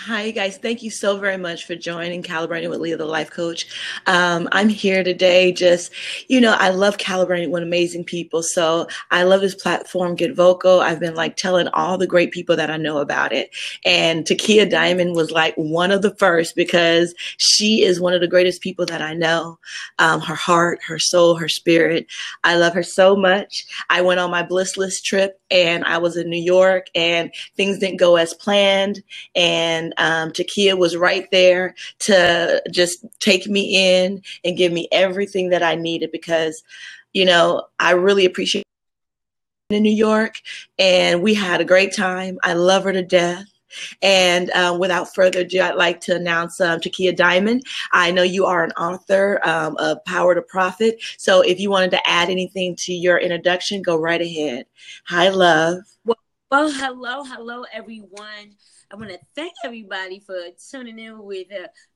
Hi, you guys. Thank you so very much for joining Calibrating with Leah, the life coach. I'm here today I love calibrating with amazing people. So I love this platform, Get Vocal. I've been telling all the great people that I know about it. And Taykiyah Diamond was one of the first because she is one of the greatest people that I know. Her heart, her soul, her spirit. I love her so much. I went on my Blissless trip and I was in New York and things didn't go as planned. And Taykiyah was right there to just take me in and give me everything that I needed because, I really appreciate in New York and we had a great time. I love her to death. And without further ado, I'd like to announce Taykiyah Diamond. I know you are an author of Power to Profit. So if you wanted to add anything to your introduction, go right ahead. Hi, love. Well, hello, everyone. I want to thank everybody for tuning in with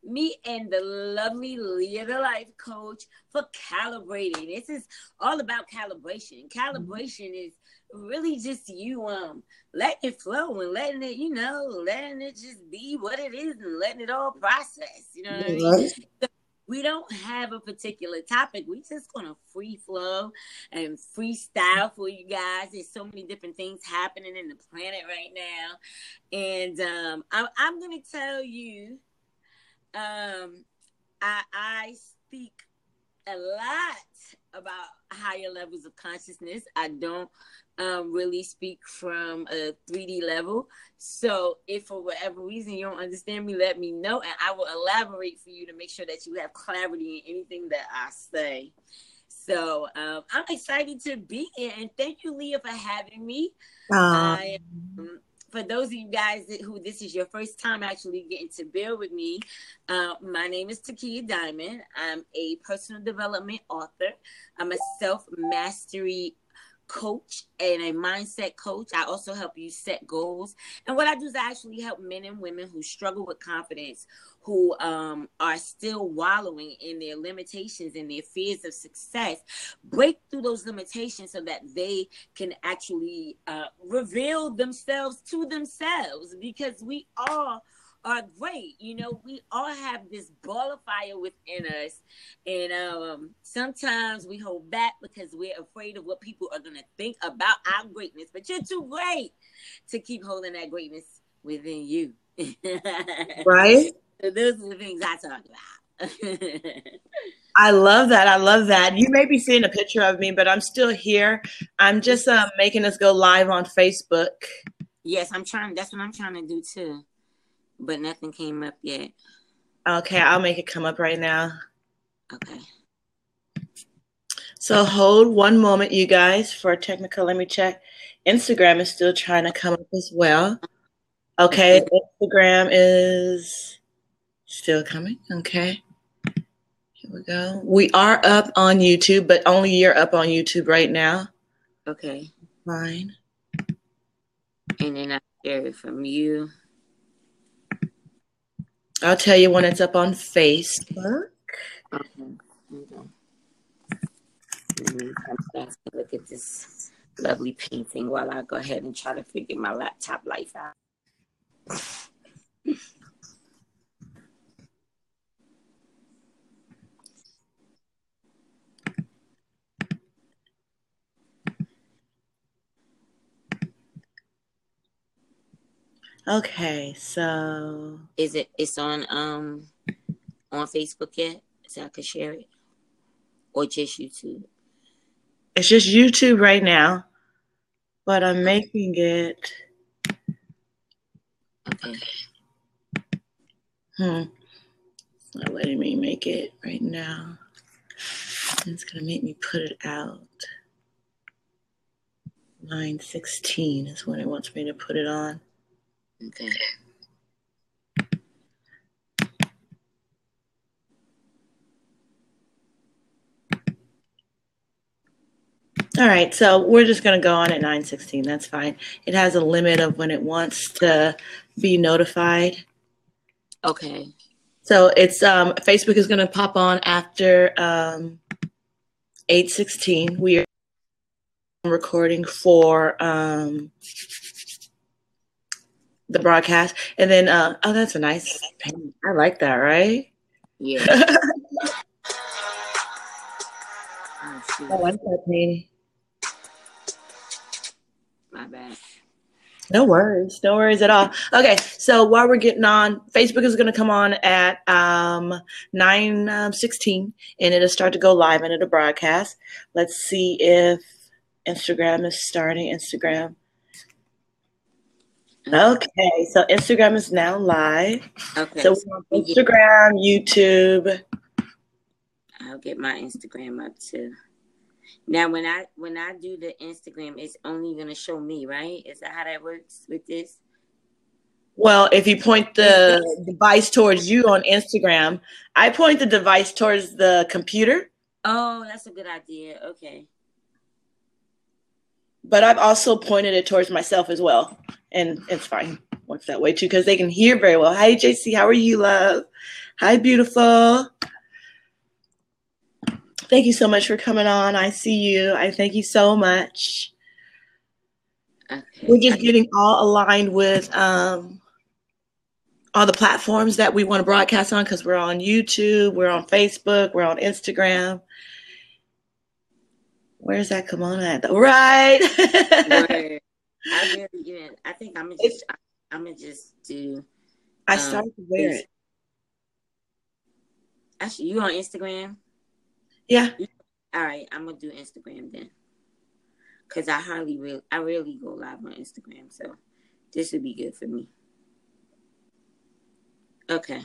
me and the lovely Leah, the life coach, for calibrating. This is all about calibration. Calibration is really just you letting it flow and letting it just be what it is and letting it all process. You know what I mean? We don't have a particular topic. We just gonna free flow and freestyle for you guys. There's so many different things happening in the planet right now, and I'm gonna tell you, I speak a lot about higher levels of consciousness. I don't really speak from a 3D level. So if for whatever reason you don't understand me, let me know and I will elaborate for you to make sure that you have clarity in anything that I say. So I'm excited to be here and thank you, Leah, for having me. For those of you guys who this is your first time actually getting to bear with me, my name is Taykiyah Diamond. I'm a personal development author. I'm a self-mastery coach and a mindset coach. I also help you set goals. And what I do is I actually help men and women who struggle with confidence, who are still wallowing in their limitations and their fears of success, break through those limitations so that they can actually reveal themselves to themselves, because we all are great. We all have this ball of fire within us. And sometimes we hold back because we're afraid of what people are going to think about our greatness. But you're too great to keep holding that greatness within you. Right? So those are the things I talk about. I love that. I love that. You may be seeing a picture of me, but I'm still here. I'm just making us go live on Facebook. Yes, that's what I'm trying to do too. But nothing came up yet. Okay, I'll make it come up right now. Okay. So hold one moment, you guys, for technical. Let me check. Instagram is still trying to come up as well. Okay, Instagram is still coming. Okay. Here we go. We are up on YouTube, but only you're up on YouTube right now. Okay. Fine. And then I share it from you. I'll tell you when it's up on Facebook. Okay. I'm to look at this lovely painting while I go ahead and try to figure my laptop life out. Okay, so it's on Facebook yet? So I could share it? Or just YouTube? It's just YouTube right now, but I'm making it. Okay. It's not letting me make it right now. It's gonna make me put it out. 9:16 is when it wants me to put it on. Okay. All right, so we're just going to go on at 9:16. That's fine. It has a limit of when it wants to be notified. Okay. So it's Facebook is going to pop on after 8:16. We are recording for the broadcast. And then, oh, that's a nice paint. I like that, right? Yeah. I like that painting. My bad. No worries. No worries at all. Okay, so while we're getting on, Facebook is going to come on at 9:16, and it'll start to go live and it'll broadcast. Let's see if Instagram is starting. Instagram. Okay, so Instagram is now live. Okay. So we're on Instagram, YouTube. I'll get my Instagram up too. Now, when I do the Instagram, it's only gonna show me, right? Is that how that works with this? Well, if you point the device towards you on Instagram, I point the device towards the computer. Oh, that's a good idea. Okay. But I've also pointed it towards myself as well. And it's fine. Works that way too, because they can hear very well. Hi, JC. How are you, love? Hi, beautiful. Thank you so much for coming on. I see you. I thank you so much. Okay. We're just getting all aligned with all the platforms that we want to broadcast on, because we're on YouTube, we're on Facebook, we're on Instagram. Where's that come on at? Right. I think I'm gonna just do. I started to wear it. Actually, you on Instagram? Yeah. All right, I'm gonna do Instagram then, cause I rarely go live on Instagram, so this would be good for me. Okay.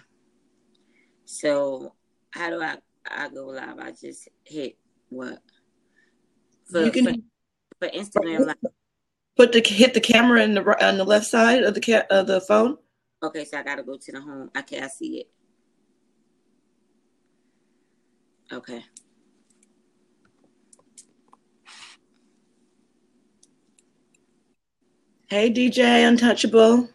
So how do I go live? I just hit what? For Instagram live. Hit the camera on the left side of the phone. Okay, so I gotta go to the home. Okay, I see it. Okay. Hey, DJ Untouchable.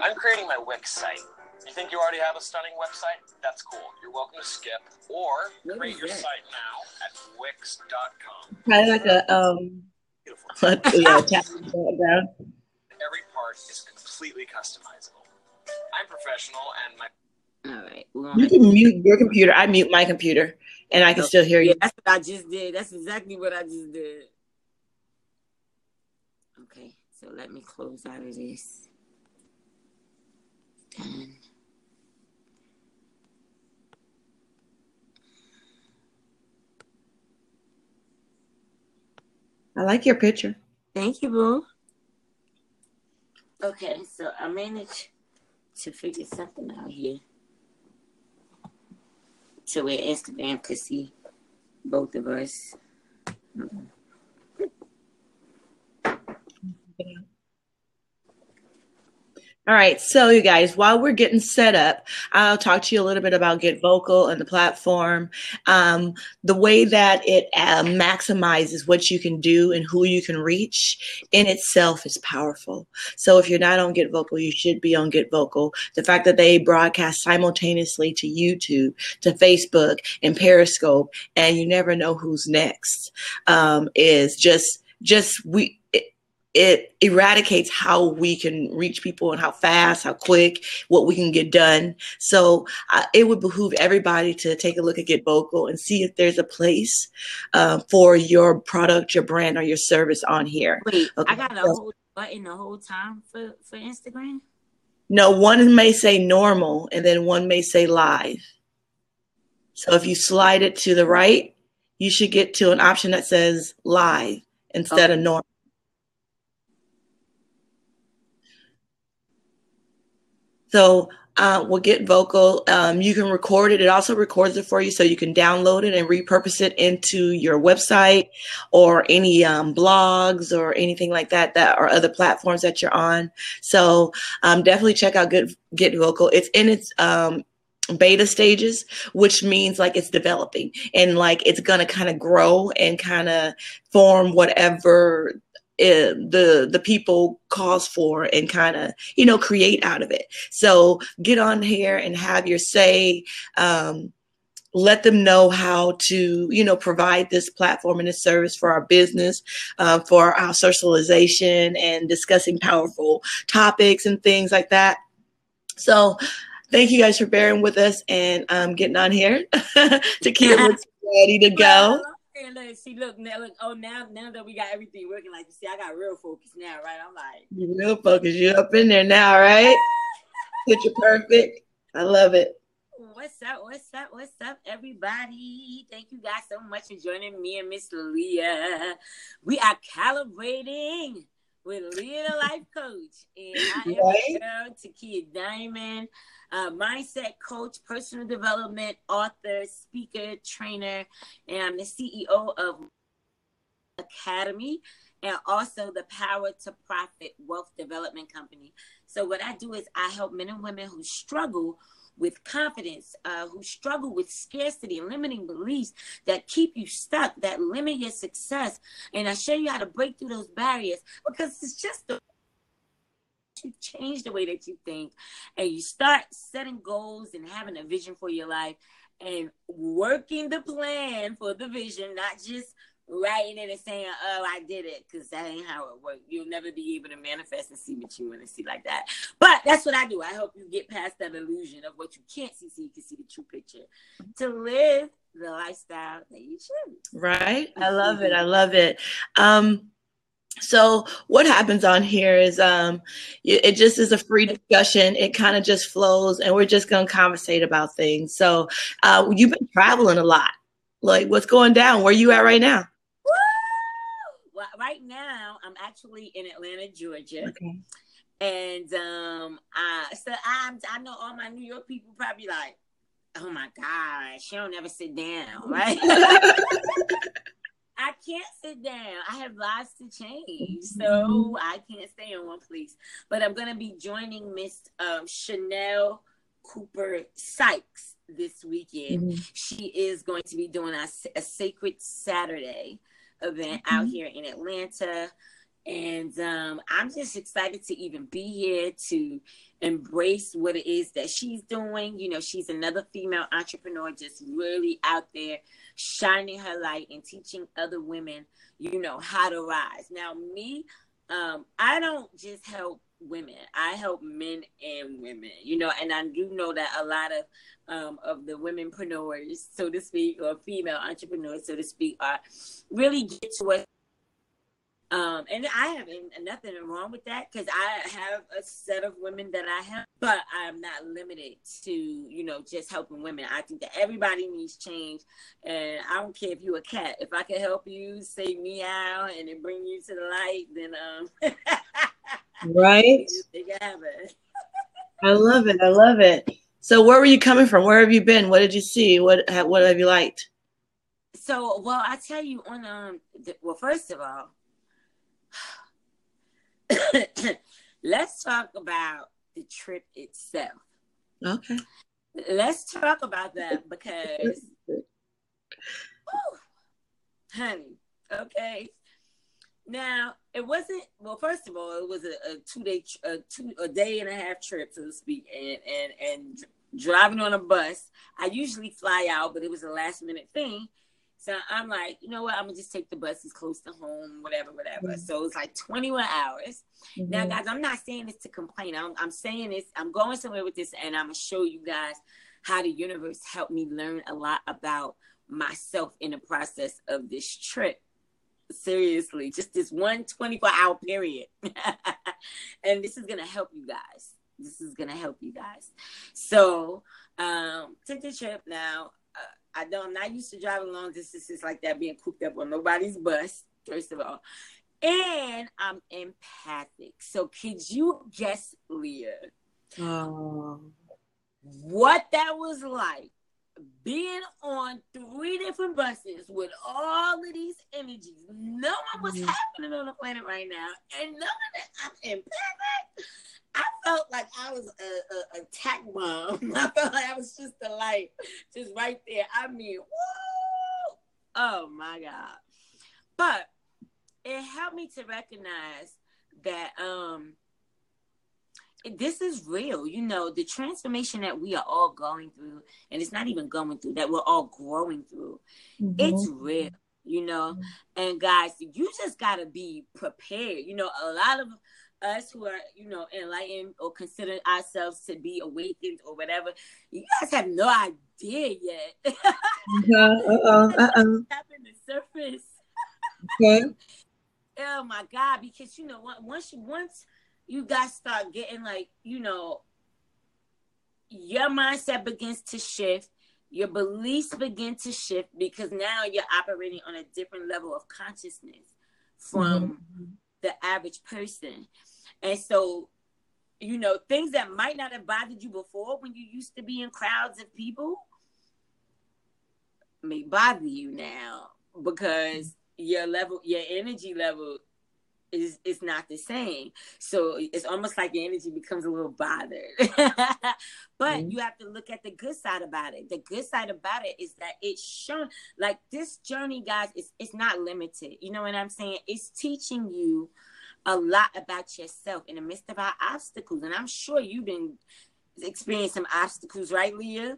I'm creating my Wix site. You think you already have a stunning website? That's cool. You're welcome to skip or create your site now at wix.com. Kind of like a background. Every part is completely customizable. I'm professional and my. All right. You can mute your computer. I mute my computer, and I can still hear you. That's what I just did. That's exactly what I just did. Okay, so let me close out of this. Done. I like your picture. Thank you, boo. Okay, so I managed to figure something out here to where Instagram could see both of us. Mm-hmm. All right, so you guys, while we're getting set up, I'll talk to you a little bit about Get Vocal and the platform. The way that it maximizes what you can do and who you can reach in itself is powerful. So if you're not on Get Vocal, you should be on Get Vocal. The fact that they broadcast simultaneously to YouTube, to Facebook, and Periscope, and you never know who's next, is it eradicates how we can reach people and how fast, how quick, what we can get done. So it would behoove everybody to take a look at Get Vocal and see if there's a place for your product, your brand, or your service on here. Wait, okay. I got a whole button the whole time for Instagram? No, one may say normal and then one may say live. So if you slide it to the right, you should get to an option that says live instead of normal. So we'll Get Vocal. You can record it. It also records it for you, so you can download it and repurpose it into your website or any blogs or anything like that or other platforms that you're on. So definitely check out Get Vocal. It's in its beta stages, which means like it's developing and like it's going to kind of grow and kind of form whatever the people calls for and kind of, create out of it. So get on here and have your say. let them know how to, provide this platform and this service for our business, for our socialization and discussing powerful topics and things like that. So thank you guys for bearing with us and getting on here. Taykiyah looks ready to go. And look, now that we got everything working, like you see, I got real focus now, right? I'm like, real focus. You up in there now, right? Picture perfect. I love it. What's up, everybody? Thank you guys so much for joining me and Miss Leah. We are calibrating with Leah, the life coach, and I am your girl, Taykiyah Diamond, mindset coach, personal development author, speaker, trainer, and I'm the CEO of Academy and also the Power to Profit Wealth Development Company. So what I do is I help men and women who struggle with confidence, who struggle with scarcity and limiting beliefs that keep you stuck, that limit your success. And I show you how to break through those barriers, because it's just to change the way that you think, and you start setting goals and having a vision for your life and working the plan for the vision, not just writing it and saying, oh, I did it, because that ain't how it works. You'll never be able to manifest and see what you want to see like that. But that's what I do. I help you get past that illusion of what you can't see so you can see the true picture to live the lifestyle that you should. Right? I love it. I love it. So what happens on here is it just is a free discussion. It kind of just flows, and we're just going to conversate about things. So you've been traveling a lot. Like, what's going down? Where you at right now? Well, right now, I'm actually in Atlanta, Georgia. Okay. And I know all my New York people probably like, oh my gosh, she don't ever sit down, right? I can't sit down. I have lives to change, so I can't stay in one place. But I'm going to be joining Miss Chanel Cooper Sykes this weekend. Mm-hmm. She is going to be doing a Sacred Saturday event out here in Atlanta. And I'm just excited to even be here to embrace what it is that she's doing. You know, she's another female entrepreneur just really out there shining her light and teaching other women, how to rise. Now, me, I don't just help women. I help men and women, and I do know that a lot of the womenpreneurs, so to speak, or female entrepreneurs, so to speak, are really get to what. And I have nothing wrong with that, because I have a set of women that I help, but I'm not limited to, just helping women. I think that everybody needs change, and I don't care if you're a cat. If I can help you say meow and it bring you to the light, then right. They can have it. I love it. I love it. So where were you coming from? Where have you been? What did you see? What have you liked? So, well, I tell you first of all, let's talk about the trip itself. Okay. Let's talk about that because, honey, okay. Now, it wasn't, well, first of all, it was a day and a half trip, so to speak, and driving on a bus. I usually fly out, but it was a last minute thing. So I'm like, you know what? I'm going to just take the bus. It's close to home, whatever. Mm-hmm. So it's like 21 hours. Mm-hmm. Now, guys, I'm not saying this to complain. I'm saying this. I'm going somewhere with this, and I'm going to show you guys how the universe helped me learn a lot about myself in the process of this trip. Seriously, just this 24-hour period. And this is going to help you guys. So took the trip now. I'm not used to driving long distances like that, being cooped up on nobody's bus, first of all. And I'm empathic. So could you guess, Leah, what that was like being on 3 different buses with all of these energies, knowing what's happening on the planet right now, and knowing that I'm empathic? I felt like I was a attack bomb. I felt like I was just a light, just right there. I mean, woo! Oh my God. But it helped me to recognize that this is real. You know, the transformation that we are all going through, and it's not even going through, that we're all growing through. It's real, you know. And guys, you just gotta be prepared. You know, a lot of us who are, you know, enlightened or consider ourselves to be awakened or whatever, you guys have no idea yet. Tapping the surface. Okay. Oh my God! Because you know, once you guys start getting, like, you know, your mindset begins to shift, your beliefs begin to shift, because now you're operating on a different level of consciousness from the average person. And so, you know, things that might not have bothered you before when you used to be in crowds of people may bother you now, because your energy level is not the same. So it's almost like your energy becomes a little bothered. But you have to look at the good side about it. The good side about it is that it's shown, like, this journey, guys, it's not limited. You know what I'm saying? It's teaching you a lot about yourself in the midst of our obstacles. And I'm sure you've been experiencing some obstacles, right, Leah?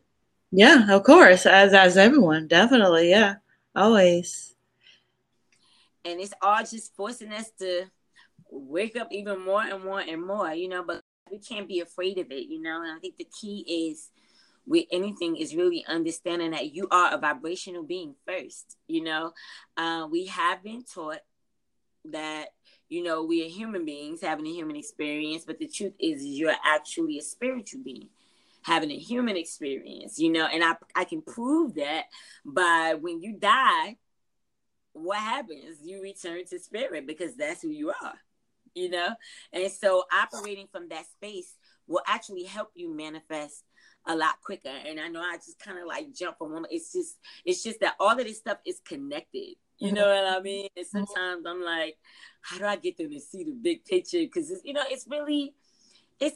Yeah, of course. As everyone, definitely. Yeah, always. And it's all just forcing us to wake up even more and more and more, you know, but we can't be afraid of it, you know. And I think the key is, with anything, is really understanding that you are a vibrational being first, you know. We have been taught that, you know, we are human beings having a human experience, but the truth is you're actually a spiritual being having a human experience, you know. And I can prove that by, when you die, what happens? You return to spirit, because that's who you are, you know. And so operating from that space will actually help you manifest a lot quicker. And I know I just kind of like jump from one. It's just that all of this stuff is connected. You know what I mean? And sometimes I'm like, how do I get them to see the big picture? Because, you know, it's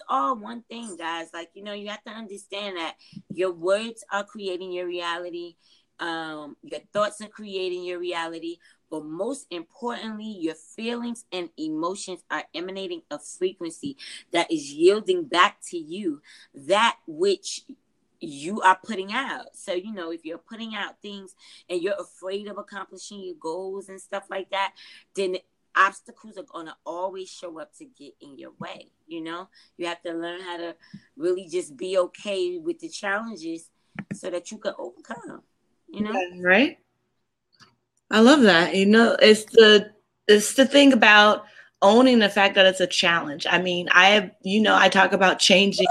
all one thing, guys. Like, you know, you have to understand that your words are creating your reality. Your thoughts are creating your reality, but most importantly, your feelings and emotions are emanating a frequency that is yielding back to you that which you are putting out. So, you know, if you're putting out things and you're afraid of accomplishing your goals and stuff like that, then obstacles are going to always show up to get in your way. You know, you have to learn how to really just be okay with the challenges so that you can overcome. You know? Yeah, right? I love that. You know, it's the thing about owning the fact that it's a challenge. I mean, I talk about changing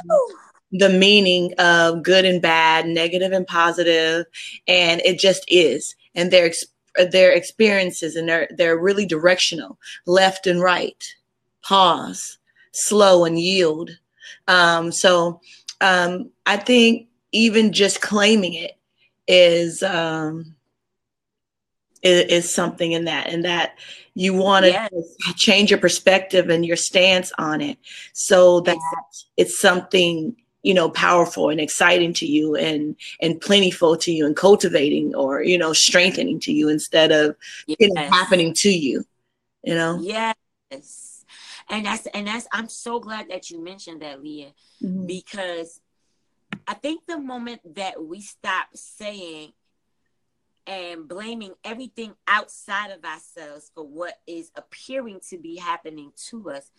the meaning of good and bad, negative and positive, and it just is. And their experiences, and they're really directional, left and right, pause, slow and yield. I think even just claiming it is is something in that you want to change your perspective and your stance on it, so that it's something, you know, powerful and exciting to you, and plentiful to you, and cultivating, or, you know, strengthening to you, instead of happening to you, you know. Yes. And that's I'm so glad that you mentioned that, Leah, because I think the moment that we stop saying and blaming everything outside of ourselves for what is appearing to be happening to us,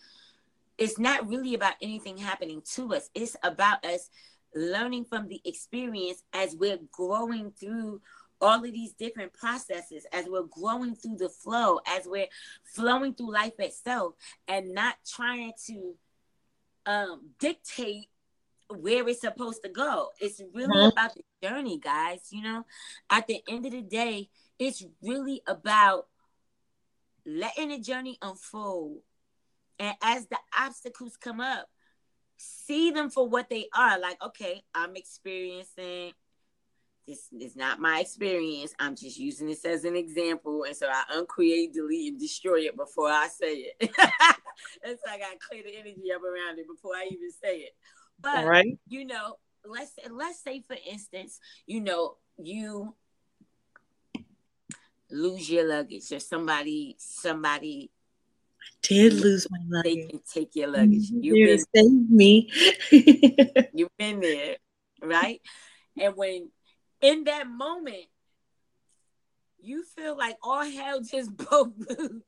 it's not really about anything happening to us. It's about us learning from the experience as we're growing through all of these different processes, as we're growing through the flow, as we're flowing through life itself, and not trying to dictate where it's supposed to go. It's really about the journey, guys. You know, at the end of the day, it's really about letting the journey unfold. And as the obstacles come up, see them for what they are. Like, okay, I'm experiencing, this is not my experience. I'm just using this as an example. And so I uncreate, delete, and destroy it before I say it. And so I got to clear the energy up around it before I even say it. But, you know, let's say, for instance, you know, you lose your luggage, or somebody Did lose my luggage. They can take your luggage. You've been me. You've been there, right? And when in that moment you feel like all hell just broke loose,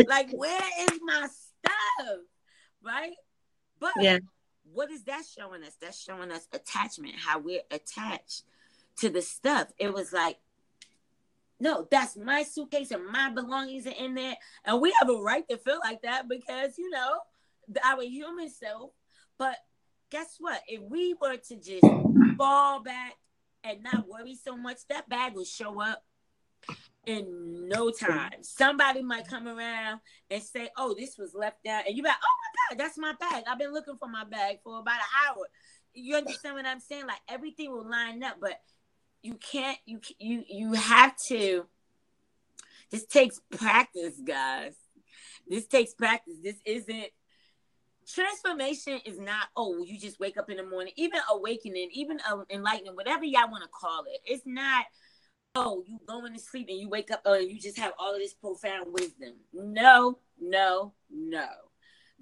like where is my stuff, right? But what is that showing us? That's showing us attachment, how we're attached to the stuff. It was like, no, that's my suitcase and my belongings are in there. And we have a right to feel like that because, you know, our human self. But guess what? If we were to just fall back and not worry so much, that bag will show up in no time. Somebody might come around and say, oh, this was left out. And you're like, oh my God, that's my bag. I've been looking for my bag for about an hour. You understand what I'm saying? Like everything will line up, but you can't, you have to, this takes practice, guys. This takes practice. This isn't, transformation is not, oh, you just wake up in the morning, even awakening, even enlightening, whatever y'all want to call it. It's not, oh, you going to sleep and you wake up and you just have all of this profound wisdom. No.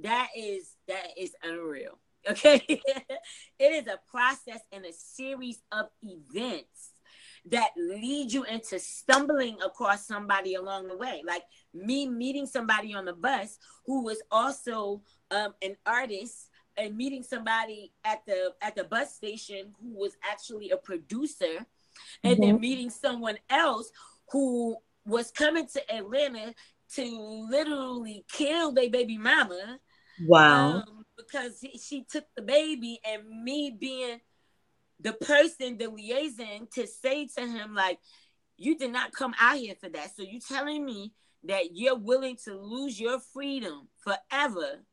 That is unreal. Okay. It is a process and a series of events that lead you into stumbling across somebody along the way. Like me meeting somebody on the bus who was also an artist, and meeting somebody at the bus station who was actually a producer, and then meeting someone else who was coming to Atlanta to literally kill their baby mama. Wow. Because she took the baby, and me being the person, the liaison, to say to him, like, you did not come out here for that. So you telling me that you're willing to lose your freedom forever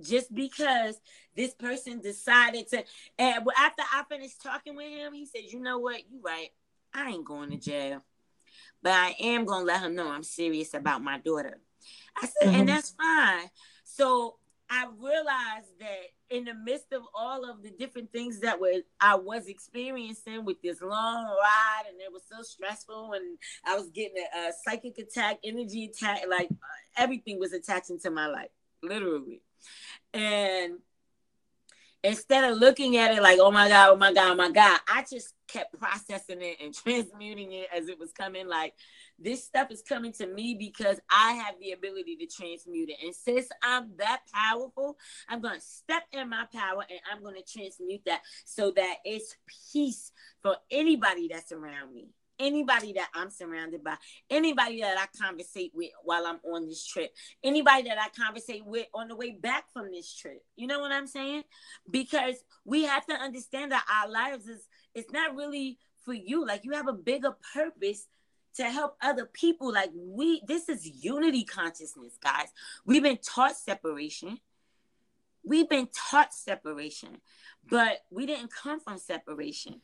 just because this person decided to. And after I finished talking with him, he said, you know what? You're right. I ain't going to jail. But I am going to let him know I'm serious about my daughter. I said, and that's fine. So I realized that in the midst of all of the different things that I was experiencing with this long ride, and it was so stressful, and I was getting a psychic attack, energy attack, like everything was attaching to my life, literally. And instead of looking at it like, oh my God, I just kept processing it and transmuting it as it was coming. Like, this stuff is coming to me because I have the ability to transmute it. And since I'm that powerful, I'm going to step in my power and I'm going to transmute that so that it's peace for anybody that's around me, anybody that I'm surrounded by, anybody that I conversate with while I'm on this trip, anybody that I conversate with on the way back from this trip. You know what I'm saying? Because we have to understand that our lives it's not really for you. Like, you have a bigger purpose to help other people. Like, this is unity consciousness, guys. We've been taught separation. But we didn't come from separation,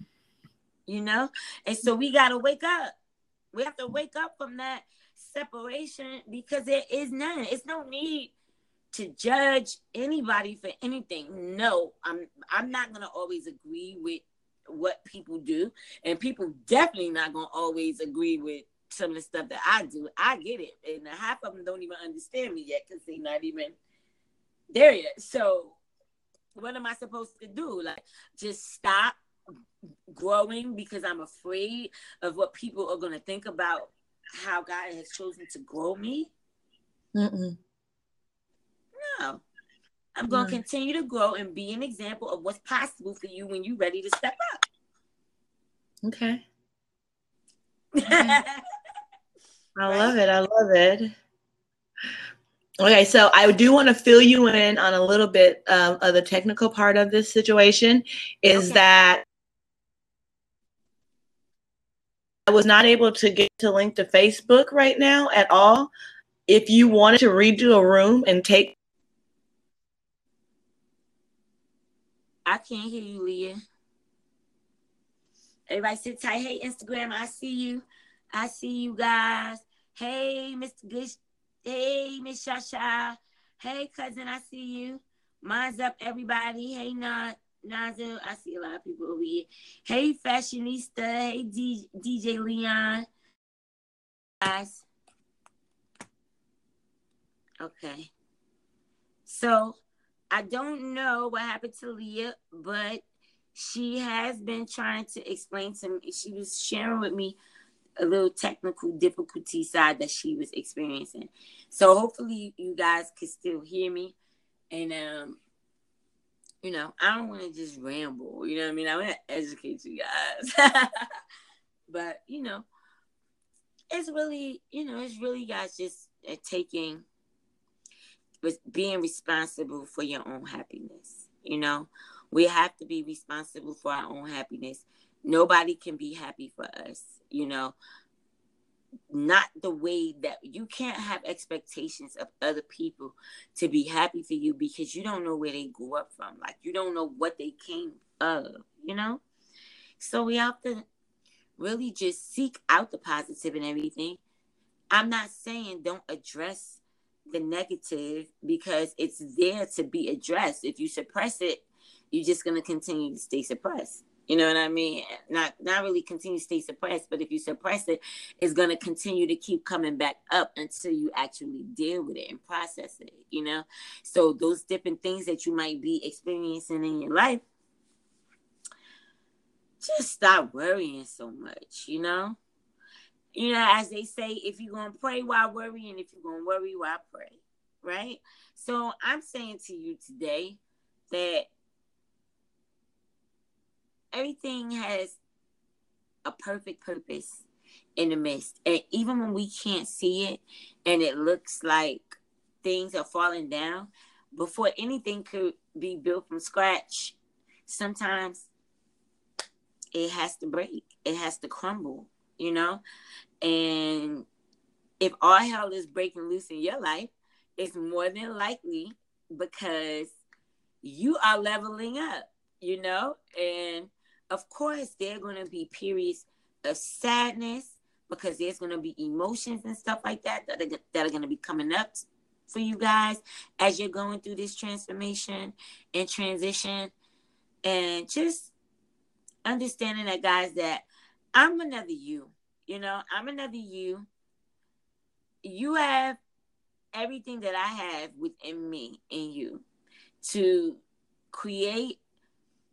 you know? And so we got to wake up. We have to wake up from that separation because there is none. It's no need to judge anybody for anything. No, I'm not going to always agree with what people do, and people definitely not gonna always agree with some of the stuff that I do. I get it, and half of them don't even understand me yet because they're not even there yet. So what am I supposed to do? Like, just stop growing because I'm afraid of what people are gonna think about how God has chosen to grow me? No, I'm going to continue to grow and be an example of what's possible for you when you're ready to step up. Okay. I love it. Okay, so I do want to fill you in on a little bit of the technical part of this situation is that I was not able to get to link to Facebook right now at all. If you wanted to redo a room and take... I can't hear you, Leah. Everybody sit tight. Hey, Instagram, I see you. I see you guys. Hey, Mr. Good. Hey, Miss Shasha. Hey, cousin, I see you. Mine's up, everybody. Hey, Naza. I see a lot of people over here. Hey, Fashionista. Hey, DJ Leon. Guys. Okay. So I don't know what happened to Leah, but she has been trying to explain to me. She was sharing with me a little technical difficulty side that she was experiencing. So hopefully you guys can still hear me. And I don't want to just ramble. You know what I mean? I want to educate you guys. But it's really guys just taking, being responsible for your own happiness. We have to be responsible for our own happiness. Nobody can be happy for us. Not the way that you can't have expectations of other people to be happy for you, because you don't know where they grew up from. Like, you don't know what they came of. So we have to really just seek out the positive and everything. I'm not saying don't address the negative, because it's there to be addressed. If you suppress it, you're just going to continue to stay suppressed. You know what I mean? Not really continue to stay suppressed, but if you suppress it, it's going to continue to keep coming back up until you actually deal with it and process it, So those different things that you might be experiencing in your life, just stop worrying so much, as they say, if you're going to pray while worrying, if you're going to worry while pray, right? So I'm saying to you today that everything has a perfect purpose in the midst. And even when we can't see it and it looks like things are falling down, before anything could be built from scratch, sometimes it has to break. It has to crumble, And if all hell is breaking loose in your life, it's more than likely because you are leveling up, And of course, there are going to be periods of sadness, because there's going to be emotions and stuff like that are going to be coming up for you guys as you're going through this transformation and transition. And just understanding that, guys, that I'm another you. I'm another you. You have everything that I have within me in you to create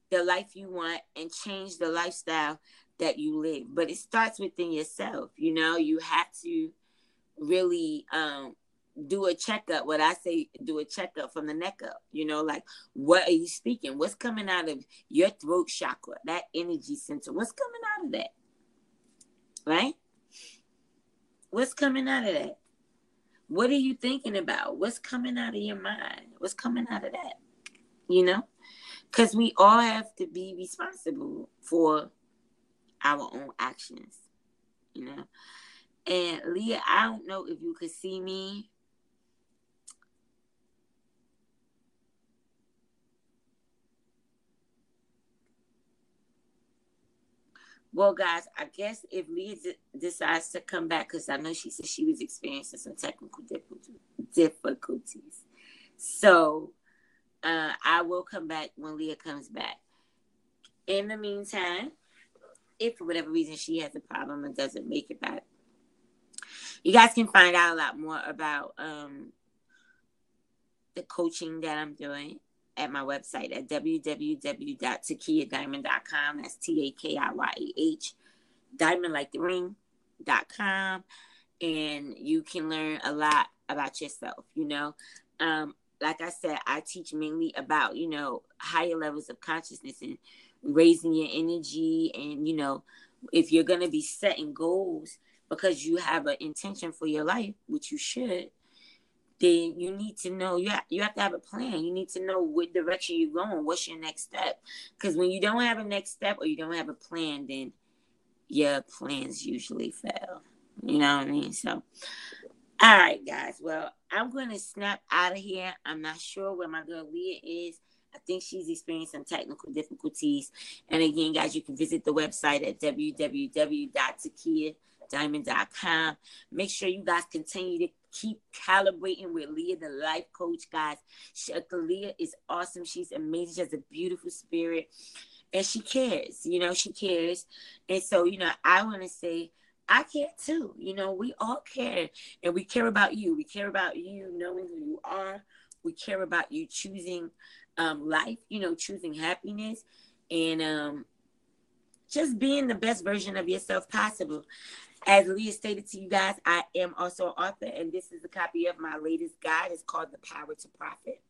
the life you want and change the lifestyle that you live. But it starts within yourself. You have to really do a checkup. What I say, do a checkup from the neck up. Like, what are you speaking? What's coming out of your throat chakra, that energy center? What's coming out of that? Right? What's coming out of that? What are you thinking about? What's coming out of your mind? What's coming out of that? Because we all have to be responsible for our own actions, And Leah, I don't know if you could see me. Well, guys, I guess if Leah decides to come back, because I know she said she was experiencing some technical difficulties. So I will come back when Leah comes back. In the meantime, if for whatever reason she has a problem and doesn't make it back, you guys can find out a lot more about the coaching that I'm doing at my website at www.taykiyahdiamond.com. That's TAKIYAH, diamond like the ring.com. And you can learn a lot about yourself, Like I said, I teach mainly about, higher levels of consciousness and raising your energy. And, if you're going to be setting goals because you have an intention for your life, which you should, then you need to know, you have to have a plan. You need to know what direction you're going. What's your next step? Because when you don't have a next step or you don't have a plan, then your plans usually fail. You know what I mean? So, all right, guys. Well, I'm going to snap out of here. I'm not sure where my girl Leah is. I think she's experiencing technical difficulties. And again, guys, you can visit the website at www.taykiyahdiamond.com. Make sure you guys continue to keep calibrating with Leah, the life coach, guys. Leah is awesome. She's amazing. She has a beautiful spirit. And she cares. She cares. And so, I want to say I care too. You know, we all care, and we care about you. We care about you knowing who you are. We care about you choosing life, you know, choosing happiness, and just being the best version of yourself possible. As Leah stated to you guys, I am also an author, and this is a copy of my latest guide. It's called The Power to Profit.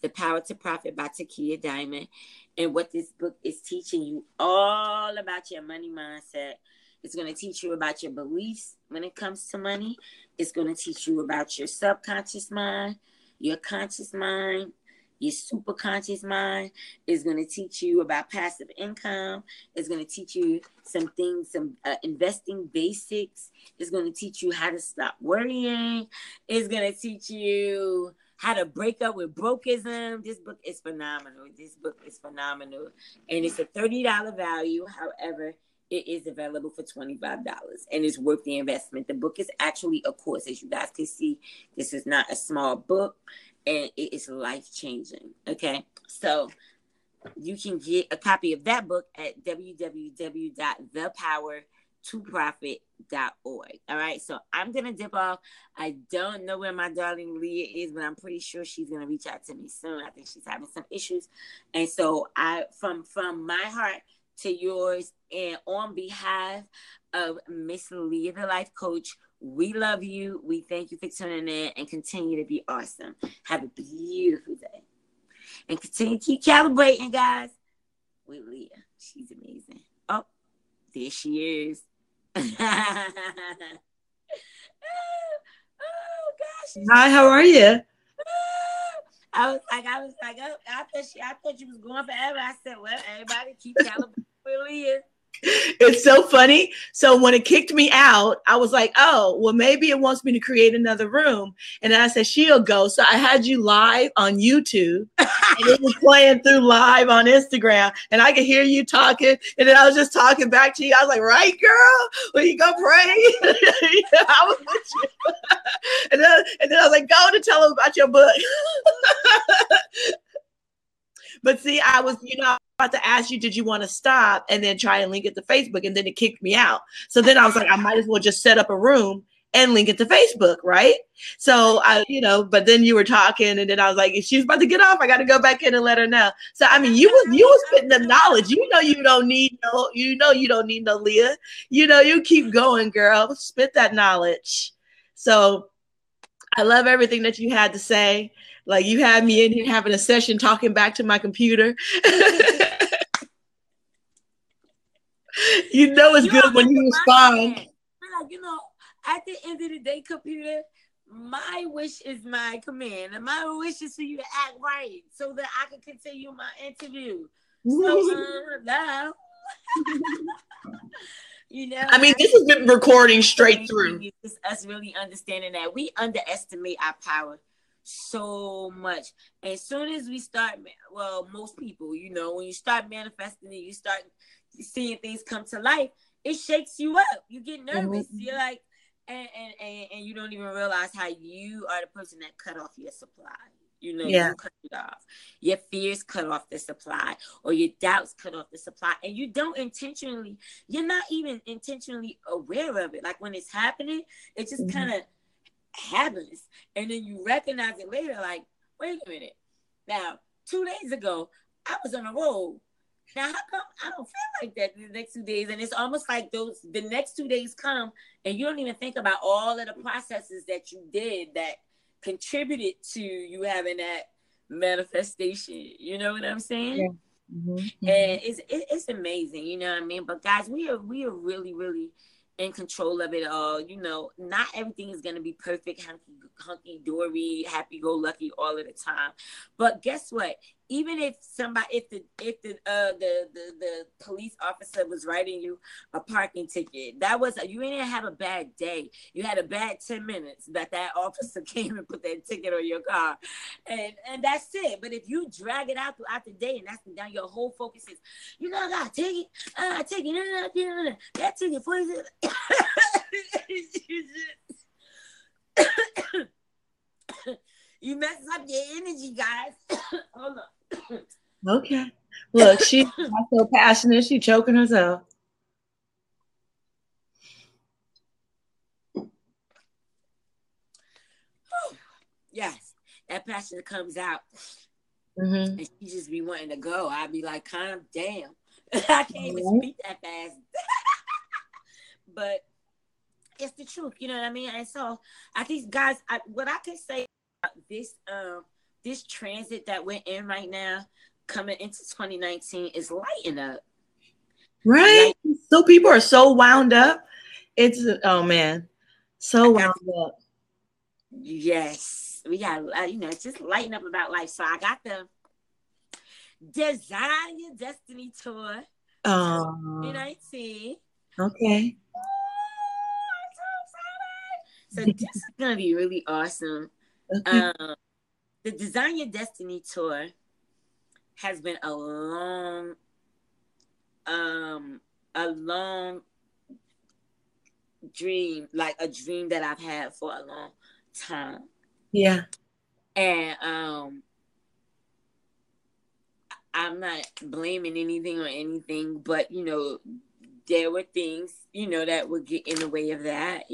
The Power to Profit by Taykiyah Diamond. And what this book is teaching you all about your money mindset. It's going to teach you about your beliefs when it comes to money. It's going to teach you about your subconscious mind, your conscious mind, your superconscious mind. It's going to teach you about passive income. It's going to teach you some things, some investing basics. It's going to teach you how to stop worrying. It's going to teach you how to break up with brokeism. This book is phenomenal. And it's a $30 value. However, it is available for $25, and it's worth the investment. The book is actually a course. As you guys can see, this is not a small book, and it is life-changing. Okay, so you can get a copy of that book at www.thepowertoprofit.org. All right, so I'm gonna dip off. I don't know where my darling Leah is, but I'm pretty sure she's gonna reach out to me soon. I think she's having some issues, and so from my heart to yours, and on behalf of Miss Leah, the life coach, we love you. We thank you for tuning in, and continue to be awesome. Have a beautiful day, and continue to keep calibrating, guys, with Leah. She's amazing. Oh, there she is. Oh gosh. Hi, how are you? I was like, oh, I thought you was going forever. I said, well, everybody keep calibrating with Leah. It's so funny. So when it kicked me out, I was like, oh, well, maybe it wants me to create another room. And then I said, she'll go. So I had you live on YouTube, and it was playing through live on Instagram, and I could hear you talking. And then I was just talking back to you. I was like, right, girl? Well, you go pray? Yeah, I was with you. and then I was like, go to tell them about your book. But see, I was, about to ask you, did you want to stop and then try and link it to Facebook? And then it kicked me out. So then I was like, I might as well just set up a room and link it to Facebook, right? So but then you were talking, and then I was like, if she's about to get off, I got to go back in and let her know. So I mean, you was spitting the knowledge. You don't need no Leah. You keep going, girl. Spit that knowledge. So I love everything that you had to say. Like, you had me in here having a session talking back to my computer. It's good when you respond. Like, at the end of the day, computer, my wish is my command. And my wish is for you to act right so that I can continue my interview. So, now. I mean, this has been recording straight through. It's us really understanding that we underestimate our power so much. And as soon as we start, most people, when you start manifesting and you start seeing things come to life, it shakes you up. You get nervous. Mm-hmm. You're like, and you don't even realize how you are the person that cut off your supply. You cut it off. Your fears cut off the supply, or your doubts cut off the supply. And you're not even intentionally aware of it. Like, when it's happening, it just kind of happens. And then you recognize it later, like, wait a minute. Now, 2 days ago, I was on a roll. Now, how come I don't feel like that the next 2 days? And it's almost like the next 2 days come, and you don't even think about all of the processes that you did that contributed to you having that manifestation. You know what I'm saying? Yeah. Mm-hmm. And it's amazing. You know what I mean? But guys, we are really, really in control of it all. Not everything is going to be perfect, hunky-dory, happy-go-lucky all of the time. But guess what? Even if the police officer was writing you a parking ticket, you didn't have a bad day. You had a bad 10 minutes that officer came and put that ticket on your car, and that's it. But if you drag it out throughout the day, and now your whole focus is, I got a ticket, that ticket for you. You mess up your energy, guys. Hold on. Okay. Look, she's so passionate. She's choking herself. that passion comes out, Mm-hmm. and she just be wanting to go. I'd be like, calm down. I can't even speak that fast. But it's the truth, you know what I mean? And so I think, guys, what I can say about this transit that we're in right now, coming into 2019, is lighten up. Right? So people are so wound up. It's, oh man, so wound up. Yes. We got, just lighten up about life. So I got the Design Your Destiny Tour 2019. Okay. So this is going to be really awesome. Okay. The Design Your Destiny Tour has been a long dream, like a dream that I've had for a long time. Yeah. And I'm not blaming anything or anything, but there were things, that would get in the way of that,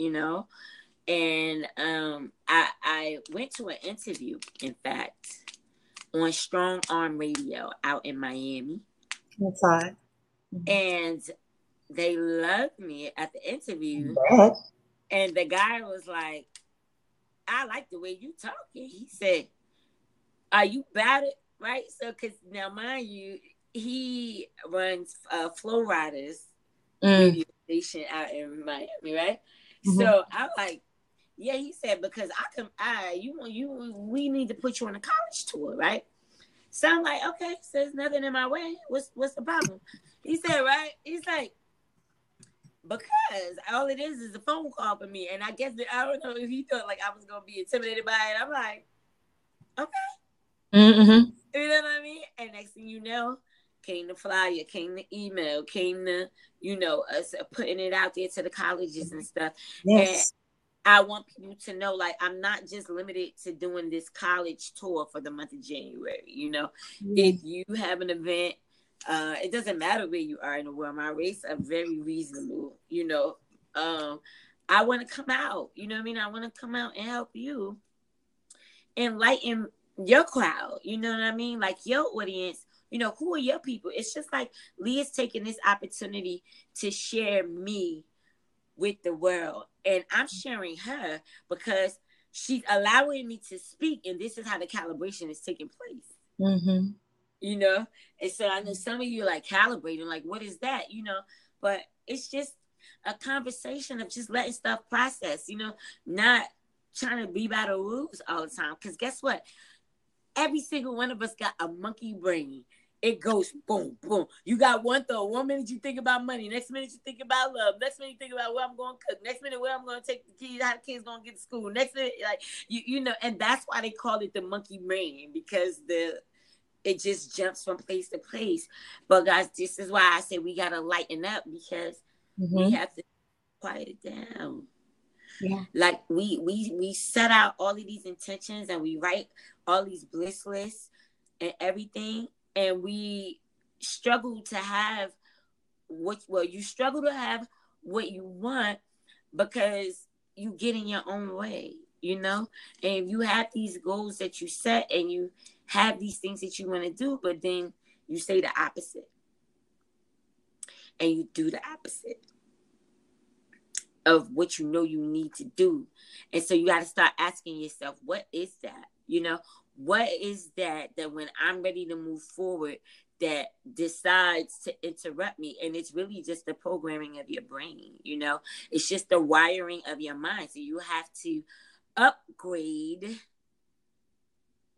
And I went to an interview, in fact, on Strong Arm Radio out in Miami. That's hot. And they loved me at the interview. And the guy was like, I like the way you talking. He said, are you about it? Right? So, because now, mind you, he runs Flow Riders radio station out in Miami, right? Mm-hmm. So I'm like, yeah, he said, because we need to put you on a college tour, right? So I'm like, okay, so there's nothing in my way. What's the problem? He said, right? He's like, because all it is a phone call for me. And I guess I don't know if he thought like I was going to be intimidated by it. I'm like, okay. Mm-hmm. You know what I mean? And next thing you know, came the flyer, came the email, came the, us putting it out there to the colleges and stuff. Yes. And I want people to know, like, I'm not just limited to doing this college tour for the month of January. If you have an event, it doesn't matter where you are in the world. My rates are very reasonable. I want to come out. You know what I mean? I want to come out and help you enlighten your crowd. You know what I mean? Like your audience. Who are your people? It's just like Leah's taking this opportunity to share me with the world. And I'm sharing her because she's allowing me to speak. And this is how the calibration is taking place. Mm-hmm. And so I know some of you like calibrating, like, what is that? But it's just a conversation of just letting stuff process, not trying to be by the rules all the time. Because guess what? Every single one of us got a monkey brain. It goes boom, boom. You got one thought. 1 minute you think about money. Next minute you think about love. Next minute you think about where I'm going to cook. Next minute where I'm going to take the kids, how the kids going to get to school. Next minute, like, and that's why they call it the monkey brain, because it just jumps from place to place. But guys, this is why I say we got to lighten up, because we have to quiet it down. Yeah. Like we set out all of these intentions and we write all these bliss lists and everything, and we struggle to have you struggle to have what you want because you get in your own way, and you have these goals that you set and you have these things that you want to do, but then you say the opposite and you do the opposite of what you need to do. And so you got to start asking yourself, what is that? What is that when I'm ready to move forward that decides to interrupt me? And it's really just the programming of your brain, it's just the wiring of your mind. So you have to upgrade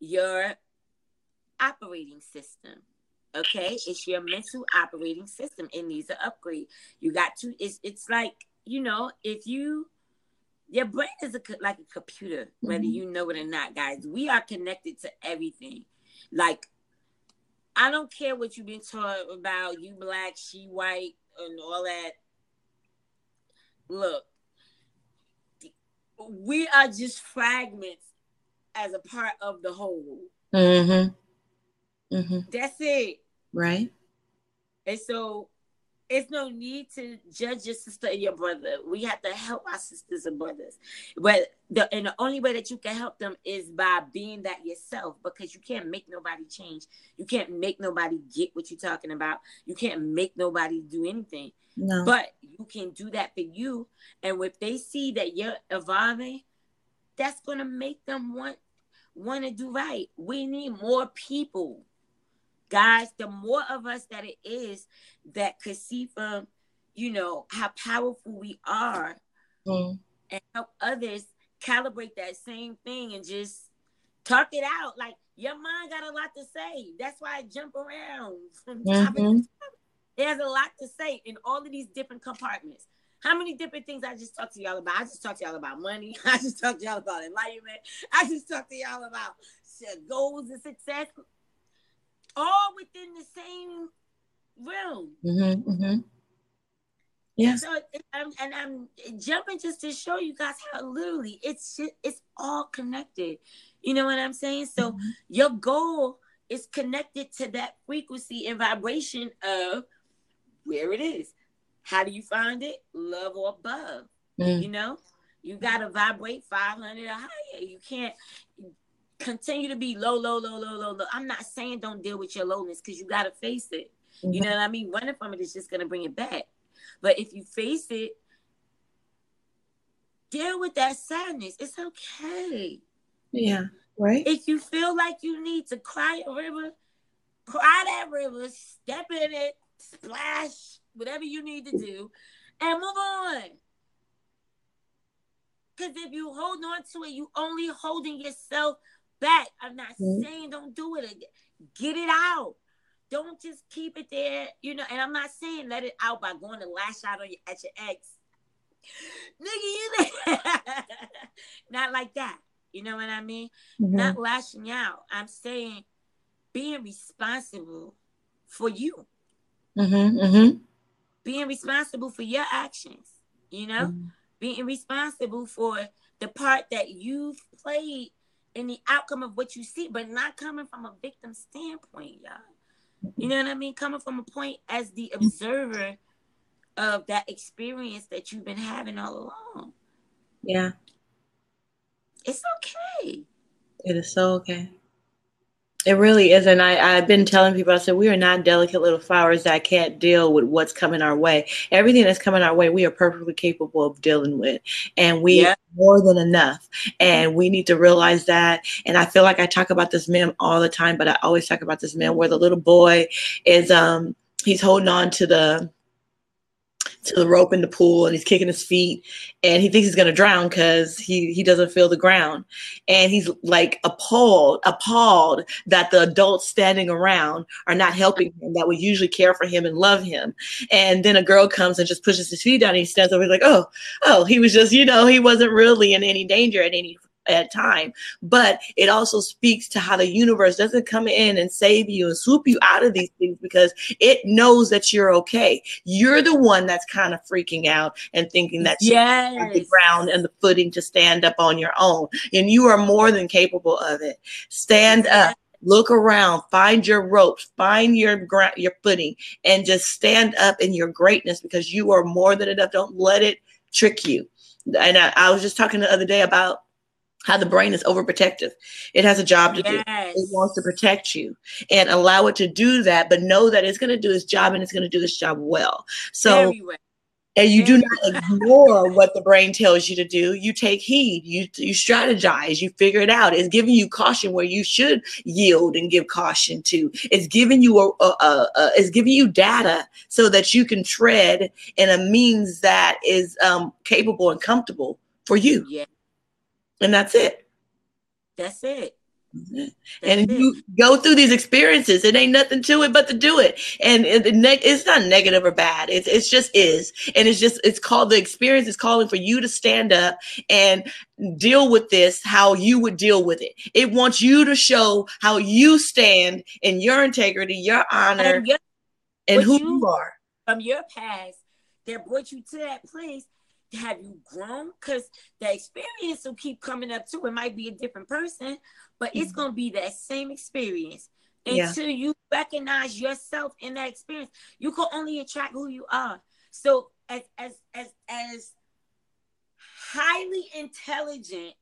your operating system. Okay, it's your mental operating system. It needs an upgrade. You got to. It's like, if your brain is like a computer, whether you know it or not, guys. We are connected to everything. Like, I don't care what you've been taught about. You black, she white, and all that. Look, we are just fragments as a part of the whole. Mm-hmm. Mm-hmm. That's it. Right. And so It's no need to judge your sister and your brother. We have to help our sisters and brothers. But the only way that you can help them is by being that yourself, because you can't make nobody change. You can't make nobody get what you're talking about. You can't make nobody do anything. No. But you can do that for you. And if they see that you're evolving, that's going to make them want to do right. We need more people. Guys, the more of us that it is that could see from, how powerful we are, and help others calibrate that same thing and just talk it out. Like, your mind got a lot to say. That's why I jump around from topic to topic. It has a lot to say in all of these different compartments. How many different things I just talked to y'all about? I just talked to y'all about money. I just talked to y'all about enlightenment. I just talked to y'all about goals and success. All within the same realm. Yeah. So, I'm jumping just to show you guys how literally it's all connected. You know what I'm saying? So your goal is connected to that frequency and vibration of where it is. How do you find it? Love or above. You got to vibrate 500 or higher. You can't continue to be low. I'm not saying don't deal with your lowness, because you got to face it. You know what I mean? Running from it is just going to bring it back. But if you face it, deal with that sadness. It's okay. Yeah. Right. If you feel like you need to cry a river, cry that river, step in it, splash, whatever you need to do, and move on. Because if you hold on to it, you only holding yourself back. I'm not saying don't do it. Get it out. Don't just keep it there, And I'm not saying let it out by going to lash out at your ex. Nigga, you not like that. You know what I mean? Not lashing out. I'm saying being responsible for you. Being responsible for your actions. Being responsible for the part that you've played in the outcome of what you see, but not coming from a victim standpoint, y'all. You know what I mean? Coming from a point as the observer of that experience that you've been having all along. Yeah. It's okay. It is so okay. It really is. And I've been telling people, I said, we are not delicate little flowers that can't deal with what's coming our way. Everything that's coming our way, we are perfectly capable of dealing with. And we are more than enough. And we need to realize that. And I feel like I talk about this meme all the time, but I always talk about this meme where the little boy is, he's holding on to the rope in the pool, and he's kicking his feet, and he thinks he's going to drown because he doesn't feel the ground. And he's like appalled that the adults standing around are not helping him, that would usually care for him and love him. And then a girl comes and just pushes his feet down, and he stands over, he's like, oh, he was just, he wasn't really in any danger at time. But it also speaks to how the universe doesn't come in and save you and swoop you out of these things, because it knows that you're okay. You're the one that's kind of freaking out and thinking that you have the ground and the footing to stand up on your own, and you are more than capable of it. Stand up, look around, find your ropes, find your footing, and just stand up in your greatness, because you are more than enough. Don't let it trick you. And I was just talking the other day about how the brain is overprotective. It has a job to do. It wants to protect you and allow it to do that, but know that it's going to do its job, and it's going to do its job well. So, and you do not ignore what the brain tells you to do. You take heed. You strategize. You figure it out. It's giving you caution where you should yield and give caution to. It's giving you it's giving you data so that you can tread in a means that is capable and comfortable for you. Yeah. And that's it. That's it. And you go through these experiences. It ain't nothing to it but to do it. And it's not negative or bad. It's just is. And it's called, the experience is calling for you to stand up and deal with this how you would deal with it. It wants you to show how you stand in your integrity, your honor, and who you are. From your past that brought you to that place. Have you grown? Because the experience will keep coming up too. It might be a different person, but it's going to be that same experience Yeah. Until you recognize yourself in that experience, you can only attract who you are. So as highly intelligent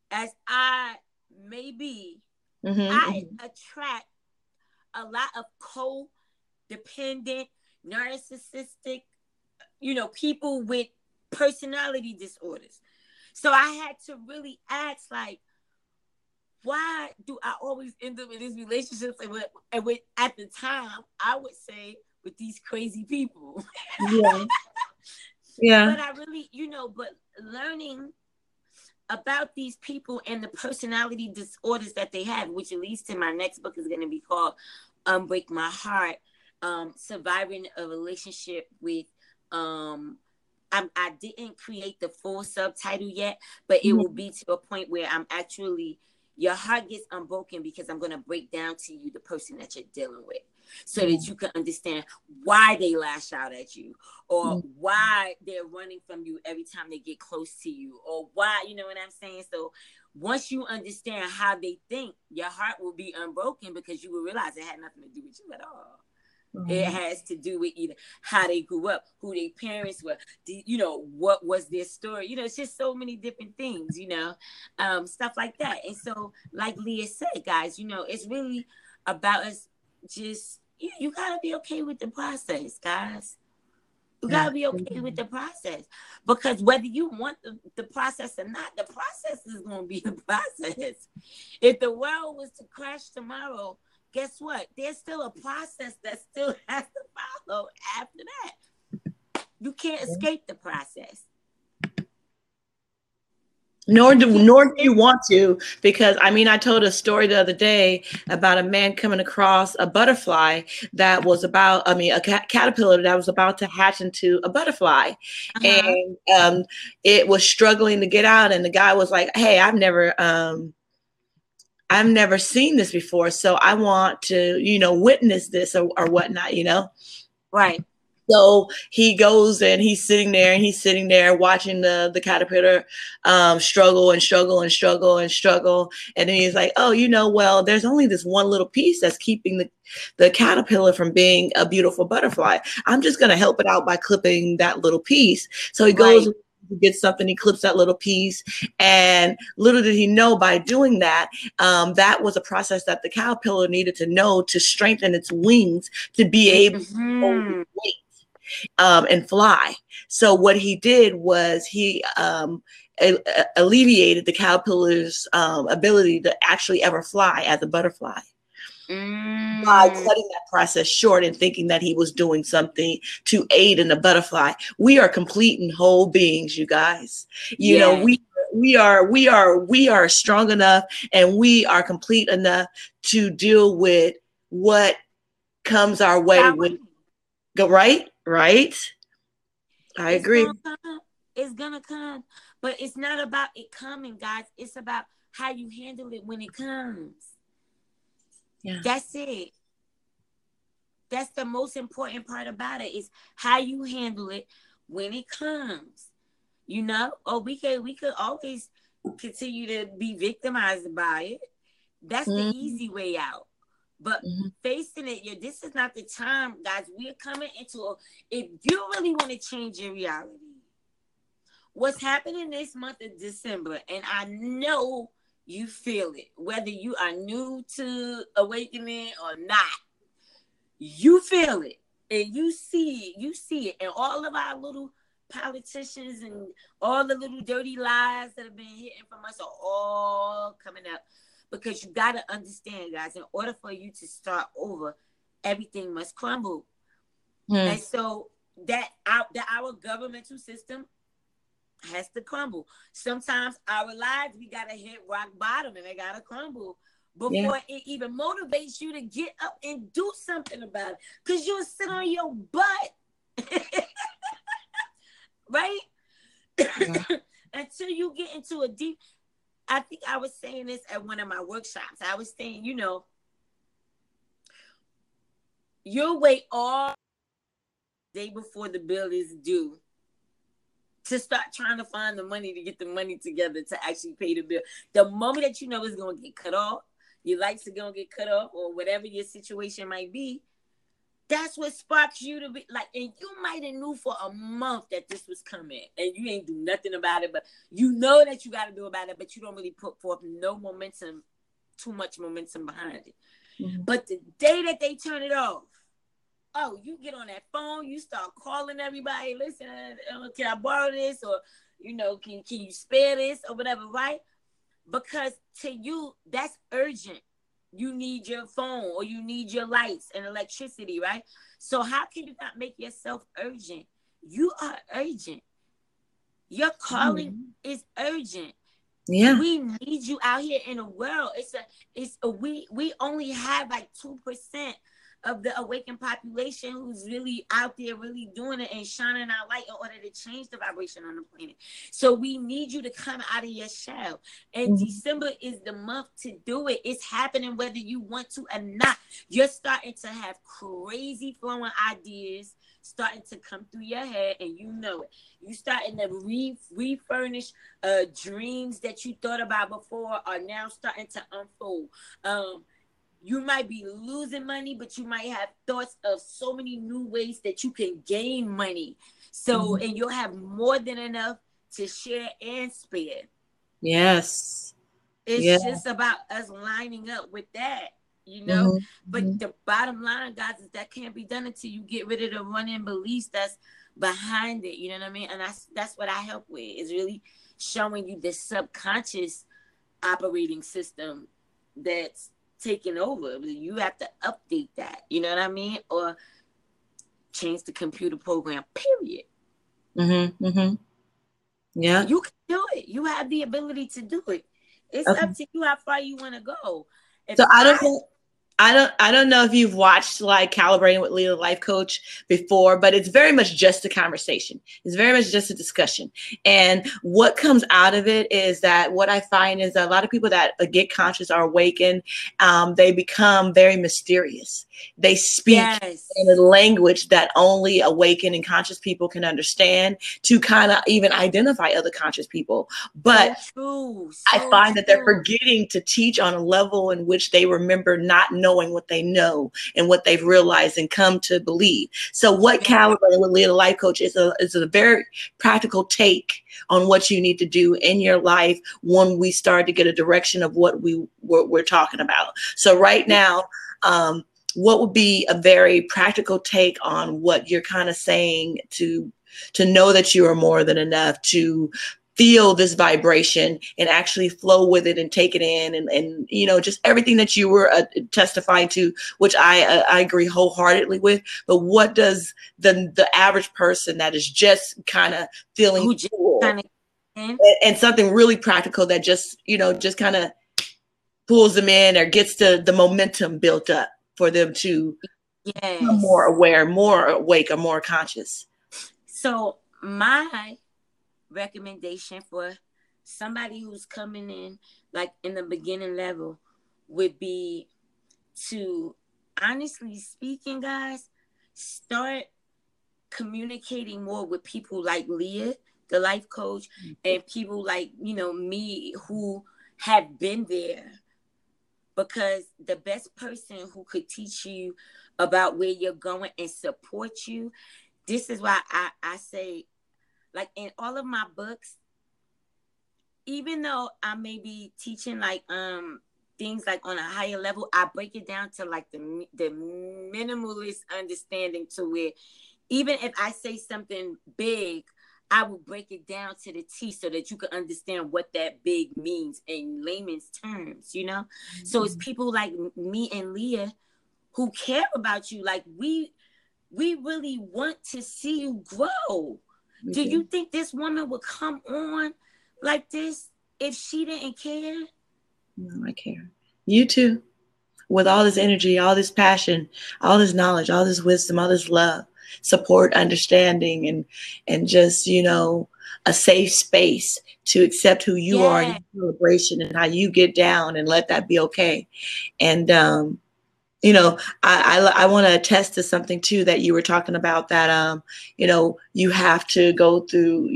as I may be, I attract a lot of codependent, narcissistic, people with personality disorders. So I had to really ask, like, why do I always end up in these relationships? And with at the time, I would say with these crazy people. Yeah. Yeah. But I really, but learning about these people and the personality disorders that they have, which at least in my next book is going to be called Break My Heart, surviving a relationship with, I didn't create the full subtitle yet, but it will be to a point where I'm actually, your heart gets unbroken because I'm going to break down to you the person that you're dealing with so that you can understand why they lash out at you, or why they're running from you every time they get close to you, or why, you know what I'm saying? So once you understand how they think, your heart will be unbroken because you will realize it had nothing to do with you at all. It has to do with either how they grew up, who their parents were, what was their story. It's just so many different things, stuff like that. And so, like Leah said, guys, it's really about us just, you got to be okay with the process, guys. You got to be okay with the process. Because whether you want the process or not, the process is going to be the process. If the world was to crash tomorrow, guess what? There's still a process that still has to follow after that. You can't escape the process. Nor do you want to, because I told a story the other day about a man coming across a butterfly that was a caterpillar that was about to hatch into a butterfly, and it was struggling to get out, and the guy was like, "Hey, I've never seen this before, so I want to, witness this or whatnot, Right. So he goes and he's sitting there watching the caterpillar struggle and struggle and struggle and struggle. And then he's like, oh, well, there's only this one little piece that's keeping the caterpillar from being a beautiful butterfly. I'm just going to help it out by clipping that little piece. So he goes, he gets something, he clips that little piece. And little did he know, by doing that, that was a process that the caterpillar needed to know to strengthen its wings to be able to hold its weight. And fly. So what he did was he alleviated the caterpillar's ability to actually ever fly as a butterfly by cutting that process short and thinking that he was doing something to aid in the butterfly. We are complete and whole beings, you guys. We are strong enough and we are complete enough to deal with what comes our way. Right. I agree. It's gonna come, but it's not about it coming, guys. It's about how you handle it when it comes. Yeah. That's it. That's the most important part about it, is how you handle it when it comes. Or we could always continue to be victimized by it. That's the easy way out. But facing it, this is not the time, guys. We're coming into if you really want to change your reality, what's happening this month of December, and I know you feel it, whether you are new to awakening or not, you feel it and you see it. And all of our little politicians and all the little dirty lies that have been hitting from us are all coming up. Because you got to understand, guys, in order for you to start over, everything must crumble. And so our governmental system has to crumble. Sometimes our lives, we got to hit rock bottom and they got to crumble before it even motivates you to get up and do something about it. Because you'll sit on your butt. Right? Until you get into a deep... I think I was saying this at one of my workshops. I was saying, you'll wait all day before the bill is due to start trying to find the money to get the money together to actually pay the bill. The moment that it's going to get cut off, your lights are gonna get cut off, or whatever your situation might be. That's what sparks you to be like, and you might have knew for a month that this was coming, and you ain't do nothing about it, but you know that you got to do about it, but you don't really put forth no momentum, too much momentum behind it. Mm-hmm. But the day that they turn it off, oh, you get on that phone, you start calling everybody, listen, can I borrow this, or can you spare this, or whatever, right? Because to you, that's urgent. You need your phone, or you need your lights and electricity, right? So how can you not make yourself urgent? You are urgent. Your calling is urgent. Yeah. We need you out here in the world. We only have like 2% of the awakened population who's really out there really doing it and shining our light in order to change the vibration on the planet. So we need you to come out of your shell. And December is the month to do it. It's happening whether you want to or not. You're starting to have crazy flowing ideas starting to come through your head, and you know it. You starting to refurnish dreams that you thought about before are now starting to unfold. You might be losing money, but you might have thoughts of so many new ways that you can gain money. So, and you'll have more than enough to share and spare. Yes. It's just about us lining up with that, But the bottom line, guys, is that can't be done until you get rid of the running beliefs that's behind it. You know what I mean? And that's what I help with, is really showing you the subconscious operating system that's taking over. You have to update that, you know what I mean, or change the computer program, period. Yeah, you can do it. You have the ability to do it. It's up to you how far you want to go. So I don't know if you've watched like Calibrating with Leah, the life coach, before, but it's very much just a conversation. It's very much just a discussion. And what comes out of it is that what I find is that a lot of people that get conscious are awakened. They become very mysterious. They speak in a language that only awakened and conscious people can understand, to kind of even identify other conscious people. But I find that they're forgetting to teach on a level in which they remember not knowing what they know and what they've realized and come to believe. So what Calibrating with Leah, the life coach, is a very practical take on what you need to do in your life when we start to get a direction of what we're talking about. So right now, what would be a very practical take on what you're kind of saying to know that you are more than enough, to feel this vibration and actually flow with it and take it in, and just everything that you were testifying to, which I agree wholeheartedly with. But what does the average person that is just kind of feeling cool and something really practical that just kind of pulls them in or gets the momentum built up for them to become more aware, more awake, or more conscious? So my recommendation for somebody who's coming in like in the beginning level would be to, honestly speaking, guys, start communicating more with people like Leah, the life coach, and people like me who have been there. Because the best person who could teach you about where you're going and support you, this is why I say, like, in all of my books, even though I may be teaching like things like on a higher level, I break it down to like the minimalist understanding, to where even if I say something big, I will break it down to the T so that you can understand what that big means in layman's terms, So it's people like me and Leah who care about you. Like we really want to see you grow. Do you think this woman would come on like this if she didn't care? No, I care. You too. With all this energy, all this passion, all this knowledge, all this wisdom, all this love, support, understanding, and just, a safe space to accept who you are in your celebration and how you get down, and let that be okay. And, I want to attest to something too that you were talking about, that, you have to go through,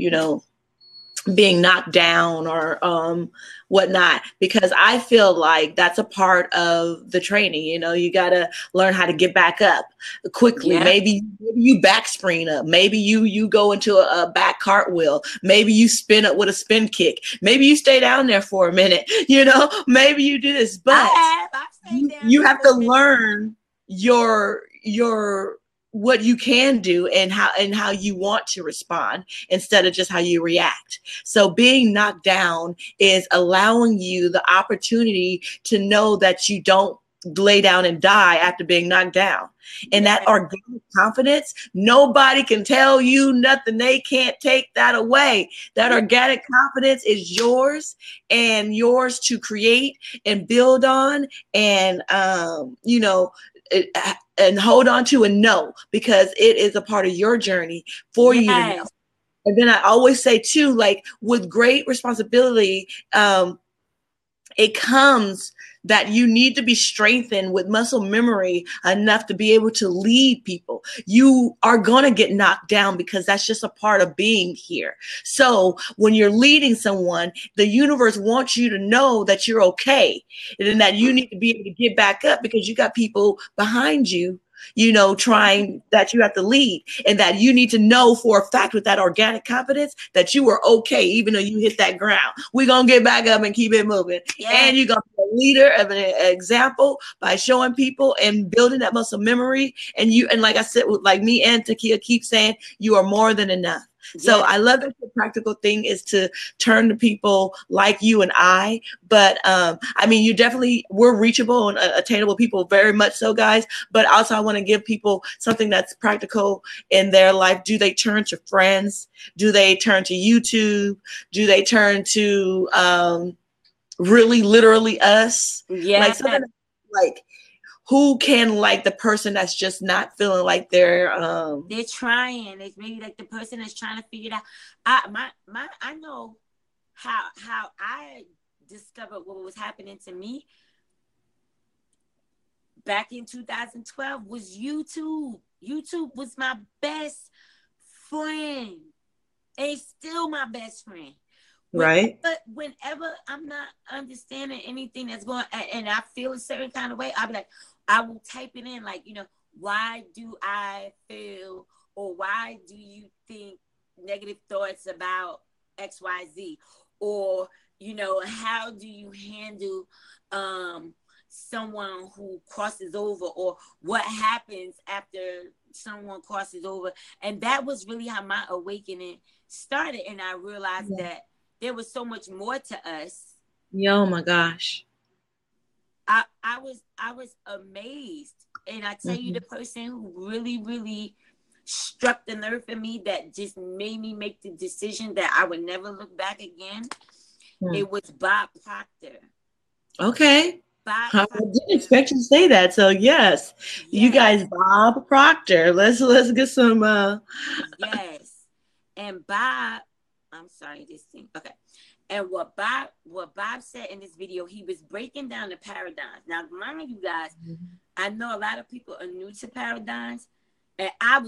being knocked down or whatnot, because I feel like that's a part of the training. You know, you got to learn how to get back up quickly. Yeah. Maybe you back spring up. Maybe you go into a back cartwheel. Maybe you spin up with a spin kick. Maybe you stay down there for a minute. You know, maybe you do this, but I've stayed down you there have for to a minute. learn your what you can do and how you want to respond instead of just how you react. So being knocked down is allowing you the opportunity to know that you don't lay down and die after being knocked down. And that organic confidence, nobody can tell you nothing. They can't take that away. That organic confidence is yours and yours to create and build on and and hold on to and know, because it is a part of your journey for you to know. And then I always say too, like with great responsibility, it comes that you need to be strengthened with muscle memory enough to be able to lead people. You are going to get knocked down because that's just a part of being here. So when you're leading someone, the universe wants you to know that you're okay and that you need to be able to get back up because you got people behind you, you know, trying, that you have to lead, and that you need to know for a fact with that organic confidence that you are okay even though you hit that ground. We're going to get back up and keep it moving. And you're going to be a leader of an example by showing people and building that muscle memory. And like I said, like me and Taykiyah keep saying, you are more than enough. So I love that the practical thing is to turn to people like you and I. But I mean, we're reachable and attainable people, very much so, guys. But also I want to give people something that's practical in their life. Do they turn to friends? Do they turn to YouTube? Do they turn to really literally us? Like something like, who can, like the person that's just not feeling like they're trying. It's maybe like the person that's trying to figure it out. I know how I discovered what was happening to me back in 2012 was YouTube. YouTube was my best friend. It's still my best friend. Whenever I'm not understanding anything that's going on and I feel a certain kind of way, I'll be like, I will type it in, like, you know, why do I feel, or why do you think negative thoughts about XYZ? Or, you know, how do you handle someone who crosses over, or what happens after someone crosses over? And that was really how my awakening started. And I realized that there was so much more to us. Oh my gosh. I was amazed. And I tell you, the person who really, really struck the nerve for me, that just made me make the decision that I would never look back again, it was Bob Proctor. Okay. I didn't expect you to say that. So yes, you guys, Bob Proctor. Let's get some. Yes, and Bob. I'm sorry, this thing. Okay. And what Bob said in this video, he was breaking down the paradigms. Now, mind you guys, I know a lot of people are new to paradigms, and I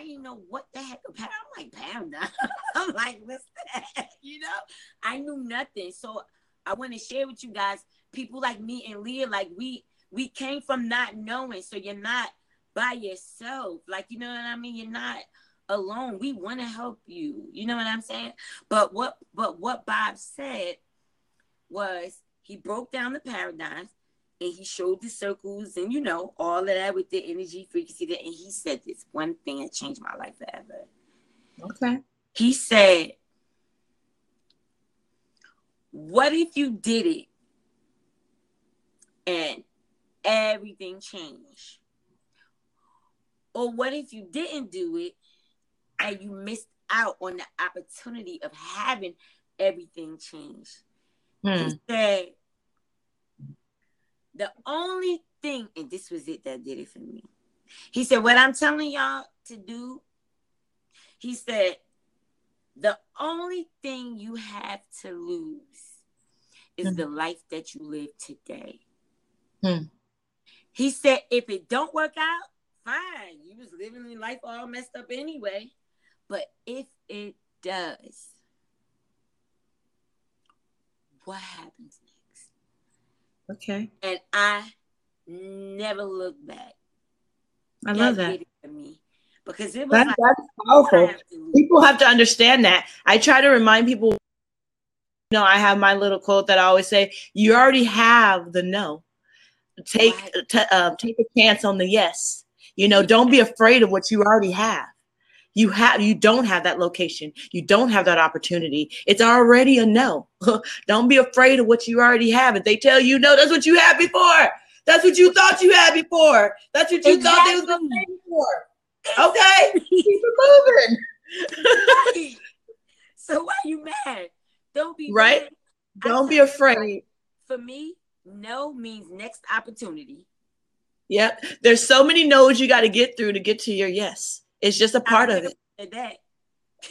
didn't know what the heck a paradigm. I'm like, paradigm. I'm like, what's that? You know, I knew nothing. So I want to share with you guys, people like me and Leah, like we came from not knowing. So you're not by yourself. Like, you know what I mean? You're not alone. We want to help you. You know what I'm saying? But what Bob said was, he broke down the paradigms and he showed the circles and, you know, all of that with the energy, frequency. And he said this one thing that changed my life forever. Okay. He said, what if you did it and everything changed? Or what if you didn't do it and you missed out on the opportunity of having everything change? He said, the only thing, and this was it that did it for me. He said, what I'm telling y'all to do, he said, the only thing you have to lose is the life that you live today. He said, if it don't work out, fine. You was living your life all messed up anyway. But if it does, what happens next? Okay. And I never looked back. I love that. Did it for me. Because it was That's powerful. People have to understand that. I try to remind people, I have my little quote that I always say, you already have the no. Take a chance on the yes. Don't be afraid of what you already have. You don't have that location. You don't have that opportunity. It's already a no. Don't be afraid of what you already have. If they tell you no, that's what you had before. That's what you thought you had before. That's what you thought they was going to pay before. Okay? Keep it moving. So why are you mad? Don't be right. Mad. Don't be afraid. For me, no means next opportunity. Yep. There's so many no's you got to get through to get to your yes. It's just a part of it.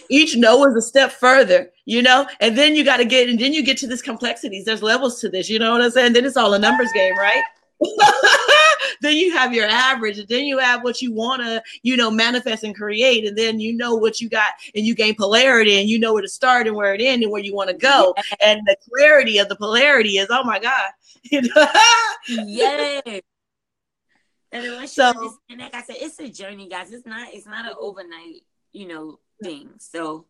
Each no is a step further, and then you got to and then you get to this complexities. There's levels to this, you know what I'm saying? Then it's all a numbers game, right? Then you have your average, and then you have what you want to, manifest and create. And then you know what you got, and you gain polarity, and you know where to start and where it ends and where you want to go. Yeah. And the clarity of the polarity is, oh my God. Yeah. And like I said, it's a journey, guys. It's not an overnight, thing. So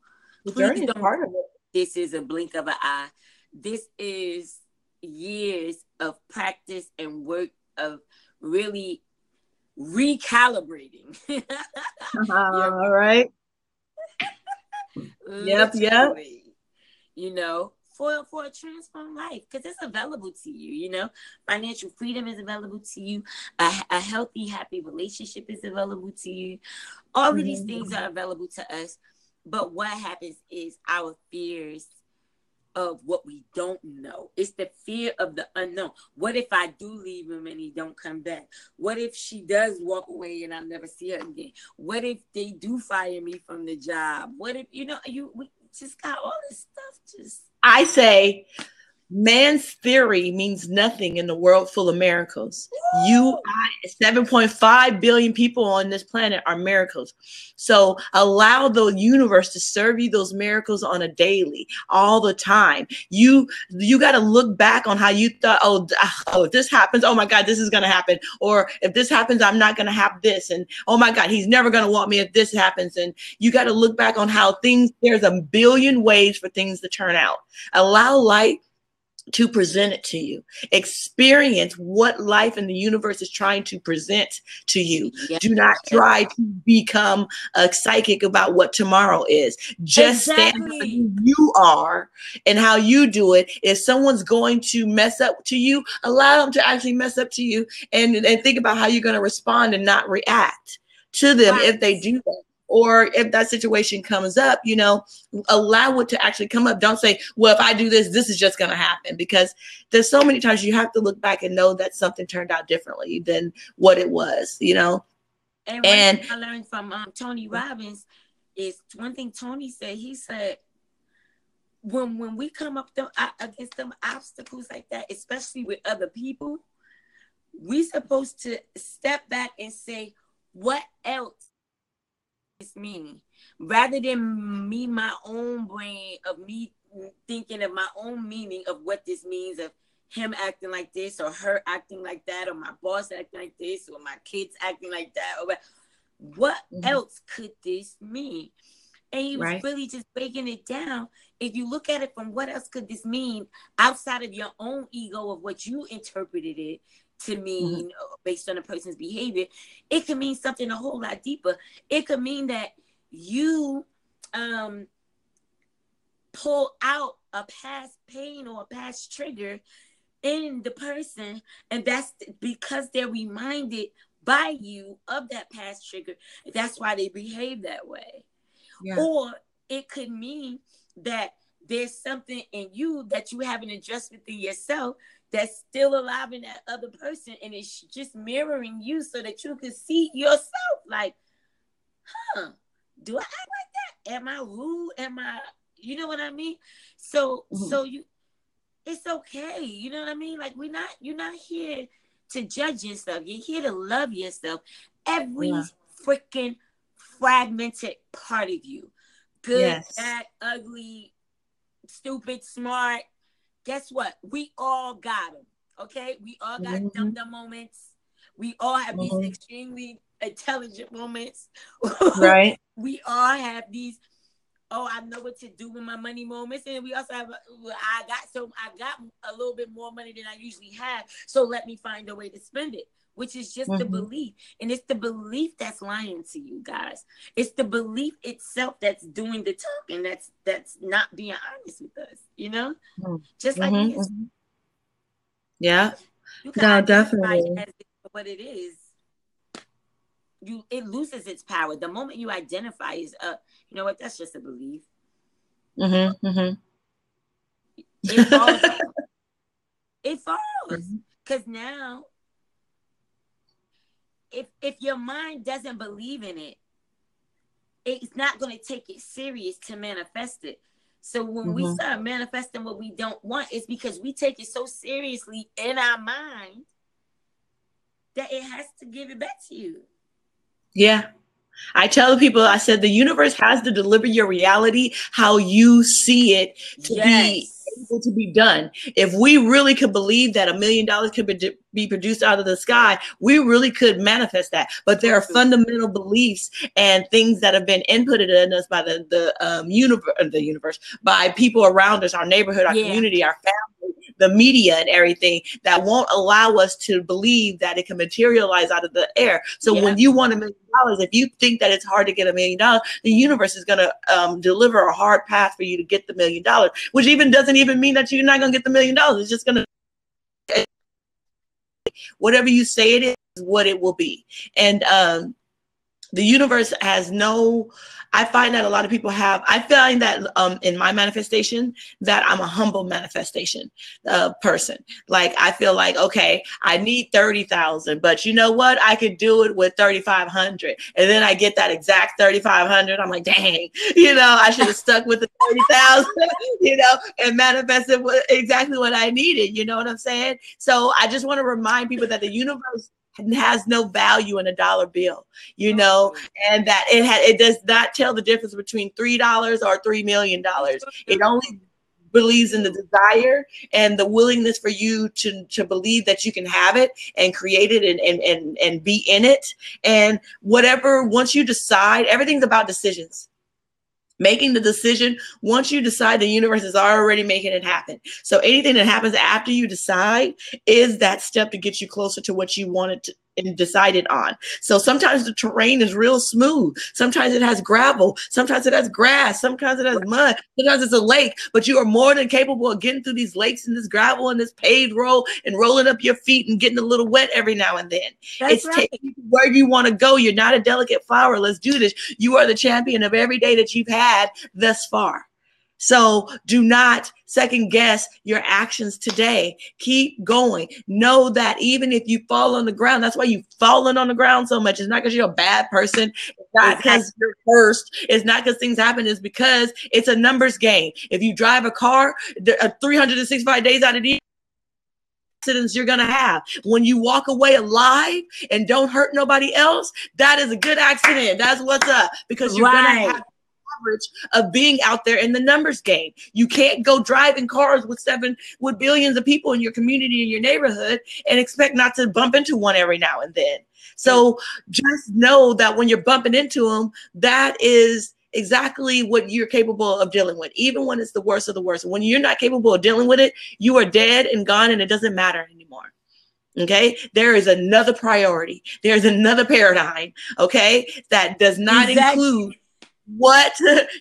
please don't. Part of it. This is a blink of an eye. This is years of practice and work of really recalibrating. All right. Yep. For a transformed life, because it's available to you. Financial freedom is available to you. A healthy, happy relationship is available to you. All of these things are available to us. But what happens is our fears of what we don't know. It's the fear of the unknown. What if I do leave him and he don't come back? What if she does walk away and I never see her again? What if they do fire me from the job? What if, we just got all this stuff I say man's theory means nothing in the world full of miracles. 7.5 billion people on this planet are miracles. So allow the universe to serve you those miracles on a daily, all the time. You got to look back on how you thought, if this happens, oh my God, this is going to happen. Or if this happens, I'm not going to have this. And oh my God, he's never going to want me if this happens. And you got to look back on how there's a billion ways for things to turn out. Allow light to present it to you. Experience what life and the universe is trying to present to you. Yes. Do not try to become a psychic about what tomorrow is. Just stand who you are and how you do it. If someone's going to mess up to you, allow them to actually mess up to you and think about how you're going to respond and not react to them if they do that. Or if that situation comes up, allow it to actually come up. Don't say, well, if I do this, this is just going to happen. Because there's so many times you have to look back and know that something turned out differently than what it was, And I learned from Tony Robbins is one thing Tony said. He said, when we come up against them obstacles like that, especially with other people, we're supposed to step back and say, what else? Meaning, rather than my own brain of me thinking of my own meaning of what this means, of him acting like this or her acting like that, or my boss acting like this, or my kids acting like that, or what else could this mean? And he was really just breaking it down. If you look at it from what else could this mean outside of your own ego of what you interpreted it to mean based on a person's behavior, it could mean something a whole lot deeper. It could mean that you pull out a past pain or a past trigger in the person, and that's because they're reminded by you of that past trigger. That's why they behave that way. Yeah. Or it could mean that there's something in you that you haven't addressed within yourself that's still alive in that other person, and it's just mirroring you so that you can see yourself like, do I act like that? Am I rude? Am I, you know what I mean? So it's okay. You know what I mean? Like you're not here to judge yourself. You're here to love yourself. Every freaking fragmented part of you. Good, bad, ugly, stupid, smart, guess what? We all got them. Okay, we all got Mm-hmm. dumb moments. We all have these Mm-hmm. extremely intelligent moments. Right. We all have these, oh, I know what to do with my money moments, and we also have, I got a little bit more money than I usually have, so let me find a way to spend it, which is just the Mm-hmm. belief, and it's the belief that's lying to you guys. It's the belief itself that's doing the talking. That's not being honest with us. You know, just like Mm-hmm. Leah, Mm-hmm. Yeah. you can No, identify it definitely. as what it is. It loses its power the moment you identify as you know what, that's just a belief. Mm-hmm. Mm-hmm. It falls. It falls because now, if your mind doesn't believe in it, it's not going to take it serious to manifest it. So when we Mm-hmm. start manifesting what we don't want, it's because we take it so seriously in our mind that it has to give it back to you. Yeah. I tell people, I said, the universe has to deliver your reality how you see it to be Yes. able to be done. If we really could believe that $1,000,000 could be produced out of the sky, we really could manifest that. But there are fundamental beliefs and things that have been inputted in us by the universe, by people around us, our neighborhood, our Yeah. community, our family, the media and everything, that won't allow us to believe that it can materialize out of the air. So when you want $1,000,000, if you think that it's hard to get $1,000,000, the universe is going to deliver a hard path for you to get the $1,000,000, which even doesn't even mean that you're not going to get the $1,000,000. It's just going to, whatever you say it is what it will be. And the universe has no, I find that a lot of people have, I find that in my manifestation that I'm a humble manifestation person. Like, I feel like, okay, I need 30,000, but you know what? I could do it with 3,500. And then I get that exact 3,500. I'm like, dang, I should have stuck with the 30,000, and manifested exactly what I needed. You know what I'm saying? So I just want to remind people that the universe has no value in a dollar bill, and that it does not tell the difference between $3 or $3,000,000. It only believes in the desire and the willingness for you to believe that you can have it and create it and be in it. And whatever, once you decide, everything's about decisions. Making the decision, once you decide, the universe is already making it happen. So anything that happens after you decide is that step to get you closer to what you wanted to and decided on. So sometimes the terrain is real smooth. Sometimes it has gravel. Sometimes it has grass. Sometimes it has mud. Sometimes it's a lake. But you are more than capable of getting through these lakes and this gravel and this paved road and rolling up your feet and getting a little wet every now and then. That's it's taking you where you want to go. You're not a delicate flower. Let's do this. You are the champion of every day that you've had thus far. So do not second guess your actions today. Keep going. Know that even if you fall on the ground, that's why you've fallen on the ground so much. It's not because you're a bad person. It's not because you're cursed. It's not because things happen. It's because it's a numbers game. If you drive a car, 365 days out of the year, accidents you're going to have. When you walk away alive and don't hurt nobody else, that is a good accident. That's what's up, because you're going to have of being out there in the numbers game. You can't go driving cars with billions of people in your community, in your neighborhood, and expect not to bump into one every now and then. So just know that when you're bumping into them, that is exactly what you're capable of dealing with, even when it's the worst of the worst. When you're not capable of dealing with it, you are dead and gone, and it doesn't matter anymore. Okay, there is another priority. There's another paradigm, okay, that does not include what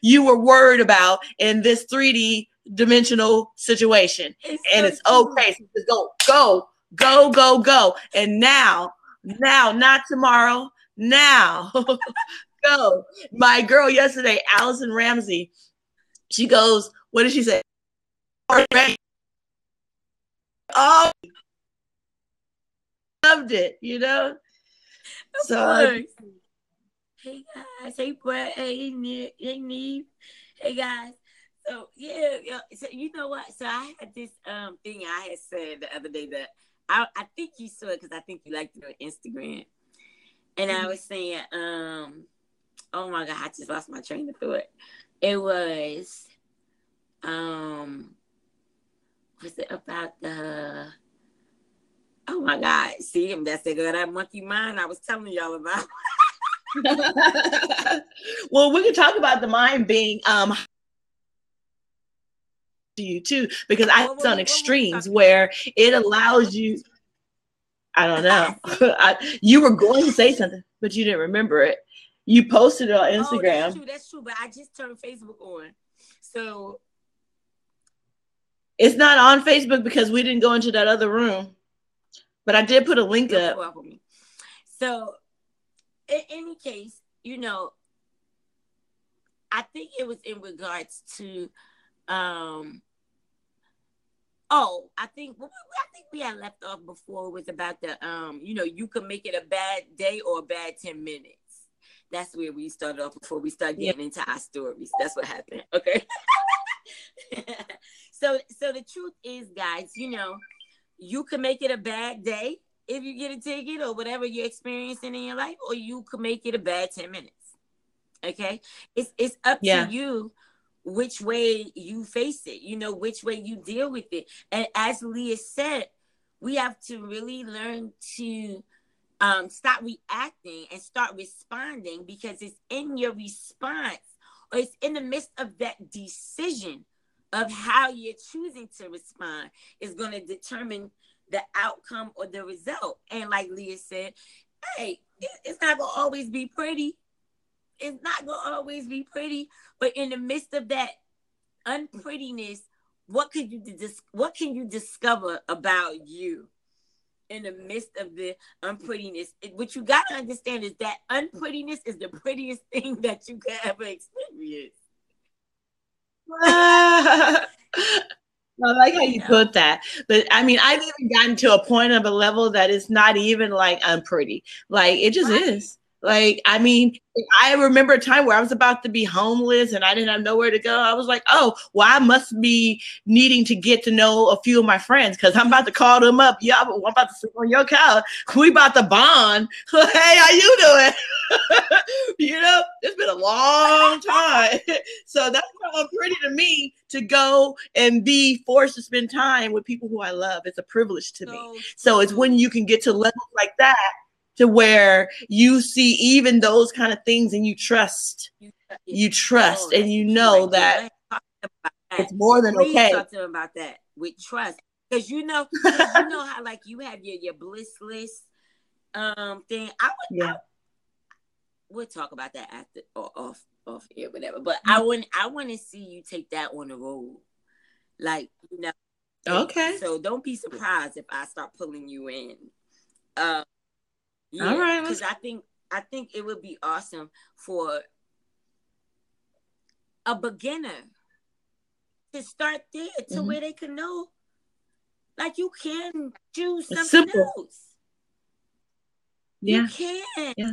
you were worried about in this 3D dimensional situation. It's okay. So just go. And now, not tomorrow, now. Go. My girl yesterday, Allison Ramsey, she goes, what did she say? Oh, loved it, So hey guys, hey Brett, hey Nick, hey Neve, hey guys. So yeah, so you know what? So I had this thing I had said the other day that I think you saw it because I think you liked it on Instagram, and I was saying, oh my God, I just lost my train of thought. It was Was it about the? Oh my God! See, that's the good that monkey mind I was telling y'all about. Well, we can talk about the mind being to you too, because I was on extremes where it allows you. I don't know. You were going to say something, but you didn't remember it. You posted it on Instagram. Oh, that's true. But I just turned Facebook on, so it's not on Facebook because we didn't go into that other room. But I did put a link up. So, in any case, you know, I think it was in regards to, I think we had left off before was about the, you know, you can make it a bad day or a bad 10 minutes. That's where we started off before we started getting into our stories. That's what happened. Okay. So the truth is, guys, you know, you can make it a bad day if you get a ticket or whatever you're experiencing in your life, or you can make it a bad 10 minutes. Okay. It's up to you which way you face it, you know, which way you deal with it. And as Leah said, we have to really learn to stop reacting and start responding, because it's in your response, or it's in the midst of that decision of how you're choosing to respond is going to determine the outcome or the result. And like Leah said, hey, it's not going to always be pretty. It's not going to always be pretty. But in the midst of that unprettiness, what can you discover about you in the midst of the unprettiness? What you got to understand is that unprettiness is the prettiest thing that you can ever experience. I like how you put that. But I mean, I've even gotten to a point of a level that it's not even like unpretty. Like it just is. Like, I mean, I remember a time where I was about to be homeless and I didn't have nowhere to go. I was like, oh, well, I must be needing to get to know a few of my friends because I'm about to call them up. Yeah, I'm about to sleep on your couch. We about to bond. Hey, how you doing? You know, it's been a long time. So that's not pretty to me to go and be forced to spend time with people who I love. It's a privilege to me. So it's when you can get to levels like that, to where you see even those kind of things and you trust, and you know that it's more than okay. Talk to them about that with trust, because you know how like you have your bliss list thing. We'll talk about that after or off air, whatever. But I want to see you take that on the road, like, you know. Okay. So don't be surprised if I start pulling you in. All right, because I think it would be awesome for a beginner to start there, to where they can know, like, you can choose something else. Yeah. You can. Yeah.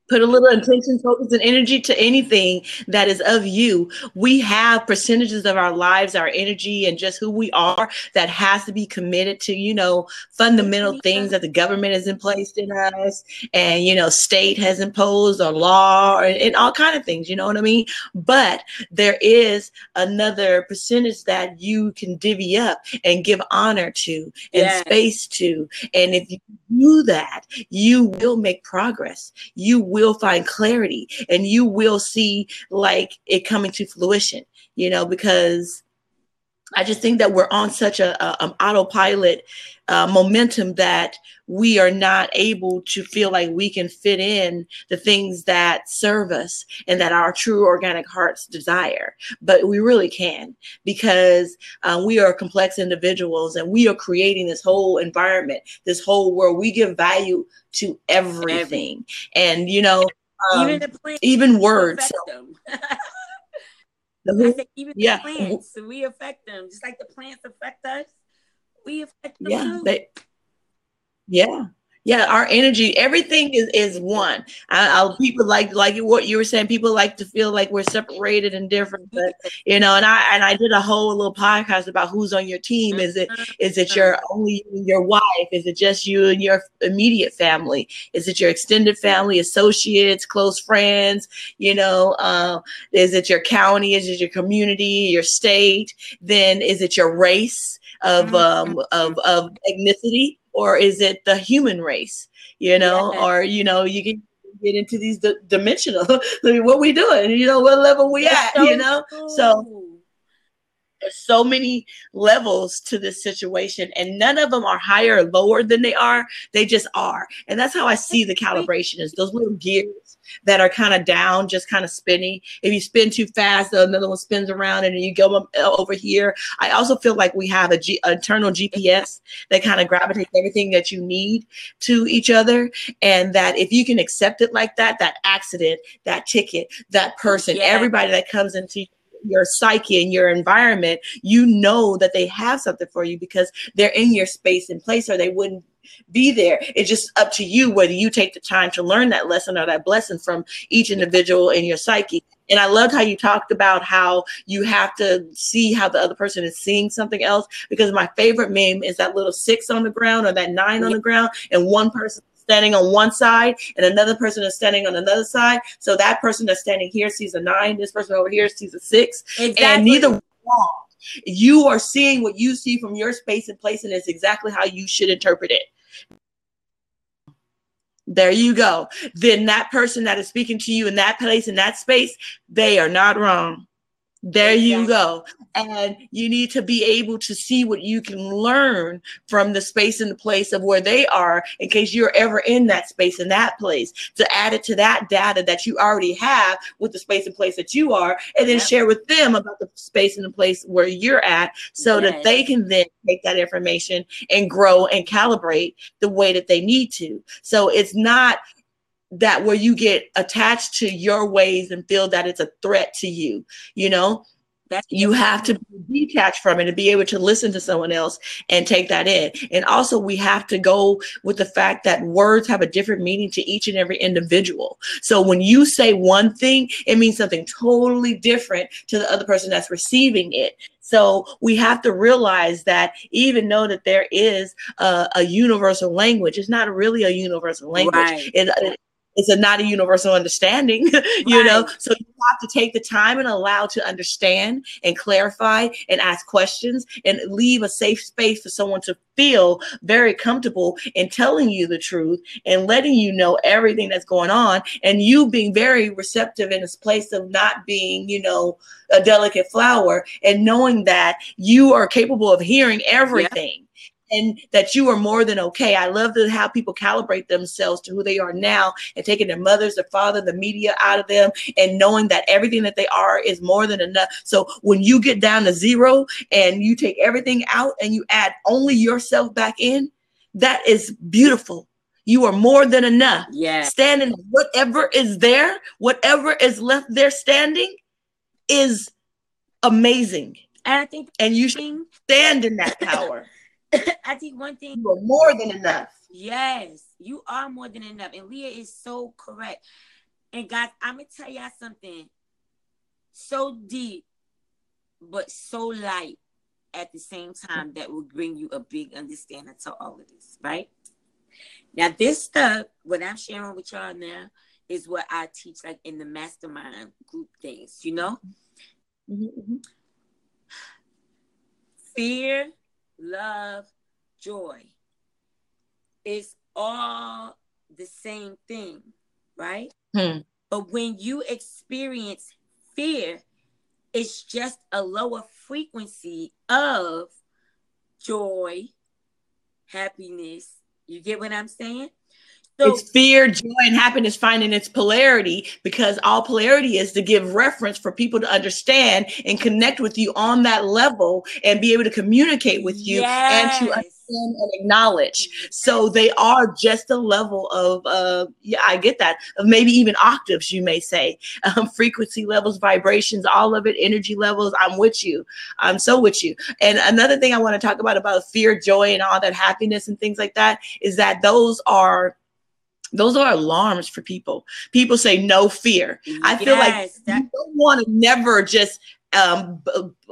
Put a little intention, focus, and energy to anything that is of you. We have percentages of our lives, our energy, and just who we are that has to be committed to, you know, fundamental things that the government has placed in us, and, you know, state has imposed or law, and all kind of things, you know what I mean? But there is another percentage that you can divvy up and give honor to and space to. And if you do that, you will make progress. You will find clarity, and you will see like it coming to fruition, you know, because I just think that we're on such a autopilot momentum that we are not able to feel like we can fit in the things that serve us and that our true organic hearts desire. But we really can, because we are complex individuals, and we are creating this whole environment, this whole world. We give value to everything. And, you know, even words. I said, even the plants, so we affect them just like the plants affect us. We affect them too. Our energy, everything is one. People like what you were saying. People like to feel like we're separated and different, but you know. And I did a whole little podcast about who's on your team. Is it your only your wife? Is it just you and your immediate family? Is it your extended family, associates, close friends? You know, is it your county? Is it your community, your state? Then is it your race? of ethnicity, or is it the human race? You know, Yes. or you know, you can get into these dimensional. What we doing? You know, what level we That's at? so You know, so true. there's so many levels to this situation, and none of them are higher or lower than they are. They just are. And that's how I see the calibration, is those little gears that are kind of down, just kind of spinning. If you spin too fast, another one spins around and you go over here. I also feel like we have an internal GPS that kind of gravitates everything that you need to each other. And that if you can accept it like that, that accident, that ticket, that person, everybody that comes into your psyche and your environment, you know that they have something for you because they're in your space and place, or they wouldn't be there. It's just up to you whether you take the time to learn that lesson or that blessing from each individual in your psyche. And I loved how you talked about how you have to see how the other person is seeing something else, because my favorite meme is that little 6 on the ground or that 9 on the ground, and one person standing on one side and another person is standing on another side. So that person that's standing here sees a 9. This person over here sees a 6. Exactly. And neither wrong. You are seeing what you see from your space and place, and it's exactly how you should interpret it. There you go. Then that person that is speaking to you in that place, in that space, they are not wrong. There you go. And you need to be able to see what you can learn from the space and the place of where they are, in case you're ever in that space and that place, to add it to that data that you already have with the space and place that you are, and then share with them about the space and the place where you're at, so that they can then take that information and grow and calibrate the way that they need to. So it's not that where you get attached to your ways and feel that it's a threat to you. You know, you have to be detached from it and be able to listen to someone else and take that in. And also we have to go with the fact that words have a different meaning to each and every individual. So when you say one thing, it means something totally different to the other person that's receiving it. So we have to realize that even though that there is a universal language, it's not really a universal language. It's not a universal understanding, you know, so you have to take the time and allow to understand and clarify and ask questions and leave a safe space for someone to feel very comfortable in telling you the truth and letting you know everything that's going on, and you being very receptive in this place of not being, you know, a delicate flower, and knowing that you are capable of hearing everything. And that you are more than okay. I love how people calibrate themselves to who they are now, and taking their mothers, their father, the media out of them, and knowing that everything that they are is more than enough. So when you get down to 0 and you take everything out and you add only yourself back in, that is beautiful. You are more than enough. Standing, whatever is there, whatever is left there standing is amazing. And I think, and you should stand in that power. I think one thing, you are more than enough. Yes, you are more than enough. And Leah is so correct. And guys, I'm going to tell y'all something so deep, but so light at the same time, that will bring you a big understanding to all of this, right? Now, this stuff, what I'm sharing with y'all now, is what I teach like in the mastermind group things, you know? Fear, love, joy. It's all the same thing, right? But when you experience fear, it's just a lower frequency of joy, happiness. You get what I'm saying? So, it's fear, joy, and happiness finding its polarity, because all polarity is to give reference for people to understand and connect with you on that level and be able to communicate with you and to understand and acknowledge. So they are just a level of, yeah, I get that, of maybe even octaves, you may say, frequency levels, vibrations, all of it, energy levels. I'm with you. I'm so with you. And another thing I want to talk about fear, joy, and all that happiness and things like that is that those are alarms for people. People say no fear. I feel like you don't want to never just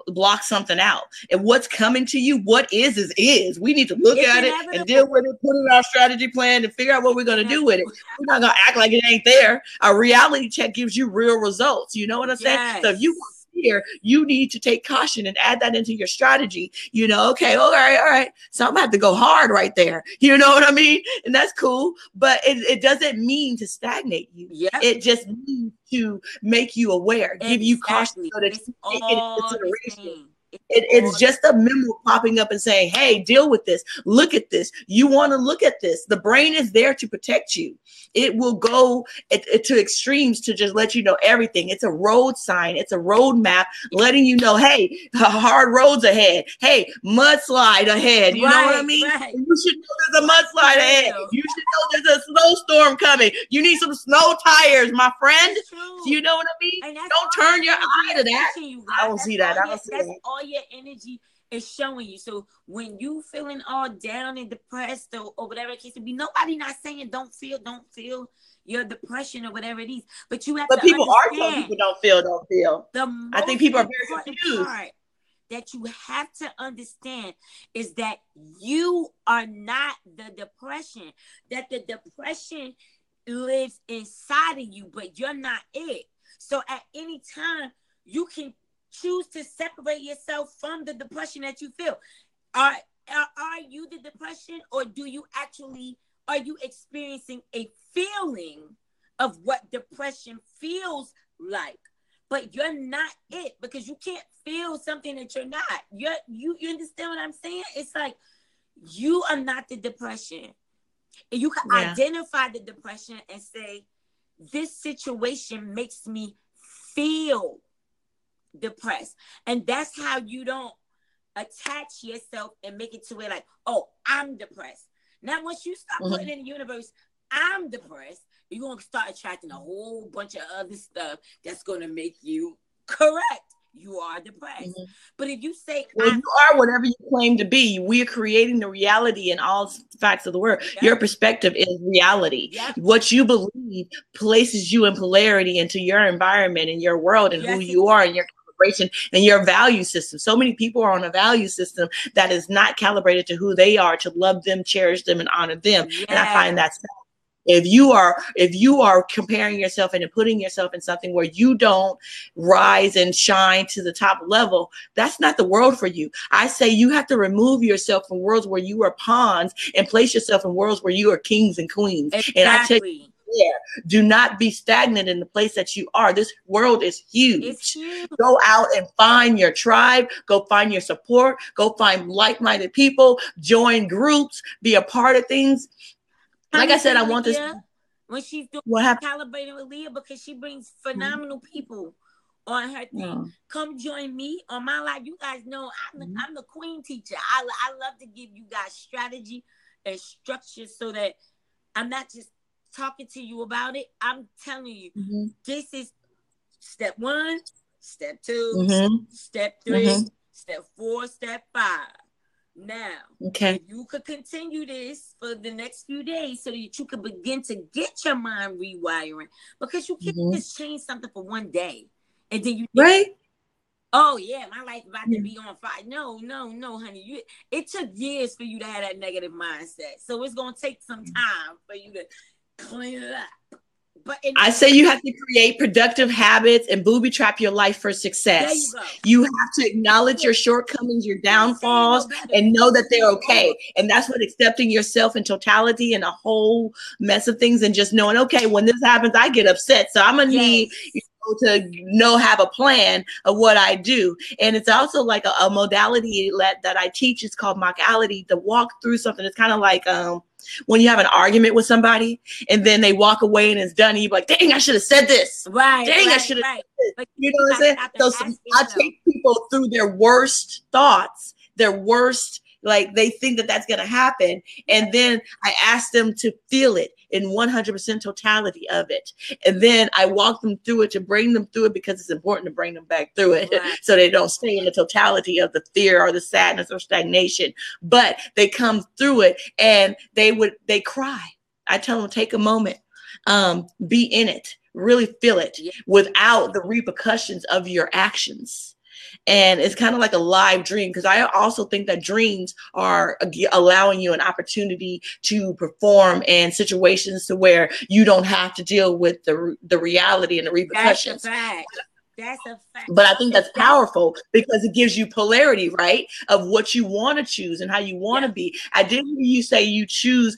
block something out. And what's coming to you, what is. We need to look at it and deal with it, put it in our strategy plan and figure out what we're going to do with it. We're not going to act like it ain't there. A reality check gives you real results. You know what I'm saying? So if you want fear, you need to take caution and add that into your strategy. You know, okay, all right. So I'm gonna have to go hard right there. You know what I mean? And that's cool. But it doesn't mean to stagnate you. Yep. It just means to make you aware, give you caution so that you take it into consideration. It's just a memo popping up and saying, hey, deal with this. Look at this. You want to look at this. The brain is there to protect you. It will go to extremes to just let you know everything. It's a road sign. It's a road map letting you know, hey, hard roads ahead. Hey, mudslide ahead. You know what I mean? Right. You should know there's a mudslide ahead. You should know there's a snowstorm coming. You need some snow tires, my friend. You know what I mean? Don't turn your eye to that. I don't see that. I don't see that. All your energy is showing you. So when you feeling all down and depressed or whatever it case to be, nobody not saying don't feel your depression or whatever it is. But you have to people understand, are telling people don't feel. I think people are very confused. Part that you have to understand is that you are not the depression. That the depression lives inside of you, but you're not it. So at any time you can choose to separate yourself from the depression that you feel. Are you the depression, or are you experiencing a feeling of what depression feels like? But you're not it, because you can't feel something that you're not. You understand what I'm saying? It's like you are not the depression. And you can identify the depression and say, this situation makes me feel depressed. And that's how you don't attach yourself and make it to where like, oh, I'm depressed. Now, once you start putting in the universe, I'm depressed, you're going to start attracting a whole bunch of other stuff that's going to make you correct. You are depressed. But if you say, well, you are whatever you claim to be. We are creating the reality in all facts of the world. Yep. Your perspective is reality. Yep. What you believe places you in polarity into your environment and your world and who you are and your calibration and your value system. So many people are on a value system that is not calibrated to who they are, to love them, cherish them, and honor them. Yeah. And I find that sad. If you are comparing yourself and putting yourself in something where you don't rise and shine to the top level, that's not the world for you. I say you have to remove yourself from worlds where you are pawns and place yourself in worlds where you are kings and queens. Exactly. And I tell you, do not be stagnant in the place that you are. This world is huge. It's huge. Go out and find your tribe. Go find your support. Go find like-minded people. Join groups. Be a part of things. Like I said, I want this. When she's doing Calibrating with Leah, because she brings phenomenal people on her thing. Come join me on my live. You guys know I'm the queen teacher. I love to give you guys strategy and structure so that I'm not just talking to you about it. I'm telling you, this is step 1, step 2, step 3, step 4, step 5. Now, if you could continue this for the next few days so that you could begin to get your mind rewiring, because you can't just change something for one day and then you think, oh yeah, my life about to be on fire. No, honey. It took years for you to have that negative mindset. So it's going to take some time for you to clean it up. But I say you have to create productive habits and booby trap your life for success. You have to acknowledge your shortcomings, your downfalls, and know that they're okay. And that's what accepting yourself in totality and a whole mess of things, and just knowing, okay, when this happens, I get upset. So I'm going to need to have a plan of what I do. And it's also like a modality that I teach. It's called mockality, to walk through something. It's kind of like when you have an argument with somebody and then they walk away and it's done, and you're like, dang, I should have said this. I should have said this. You know what I'm saying? So I take people through their worst thoughts, their worst, like they think that that's going to happen. And then I ask them to feel it in 100% totality of it. And then I walk them through it to bring them through it, because it's important to bring them back through it so they don't stay in the totality of the fear or the sadness or stagnation. But they come through it and they cry. I tell them, take a moment, be in it, really feel it without the repercussions of your actions. And it's kind of like a live dream, because I also think that dreams are allowing you an opportunity to perform in situations to where you don't have to deal with the reality and the repercussions. That's a fact. But I think that's powerful because it gives you polarity, right? Of what you want to choose and how you want to be. I did hear you say you choose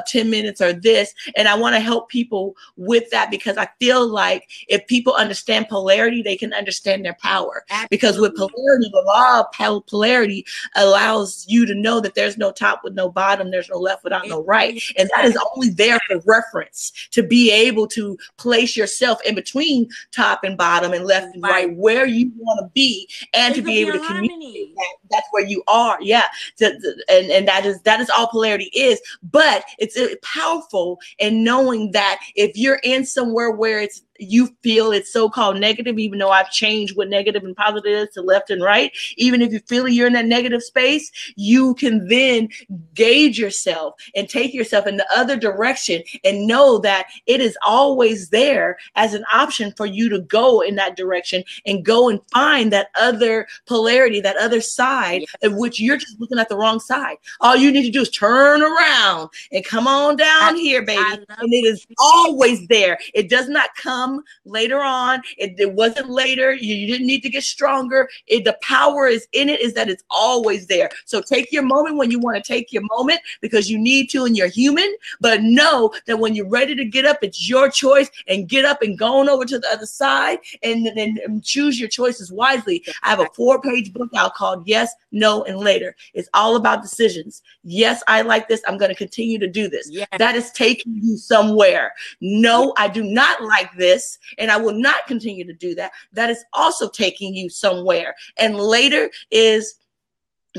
10 minutes or this, and I want to help people with that because I feel like if people understand polarity, they can understand their power. Absolutely. Because with polarity, the law of polarity allows you to know that there's no top with no bottom, there's no left without no right. And that is only there for reference to be able to place yourself in between top and bottom and left and right where you want to be, and to be able to communicate that's where you are. And that is all polarity is. But it's powerful in knowing that if you're in somewhere where you feel it's so-called negative, even though I've changed what negative and positive is to left and right, even if you feel you're in that negative space, you can then gauge yourself and take yourself in the other direction and know that it is always there as an option for you to go in that direction and go and find that other polarity, that other side of which you're just looking at the wrong side. All you need to do is turn around and come on down here, baby. And it is always there. It does not come later on. It wasn't later. You didn't need to get stronger. The power is in it, is that it's always there. So take your moment when you want to take your moment because you need to and you're human, but know that when you're ready to get up, it's your choice, and get up and go on over to the other side and then choose your choices wisely. I have a 4-page book out called Yes, No, and Later. It's all about decisions. Yes, I like this. I'm going to continue to do this. That is taking you somewhere. No, I do not like this, and I will not continue to do that. That is also taking you somewhere. And later is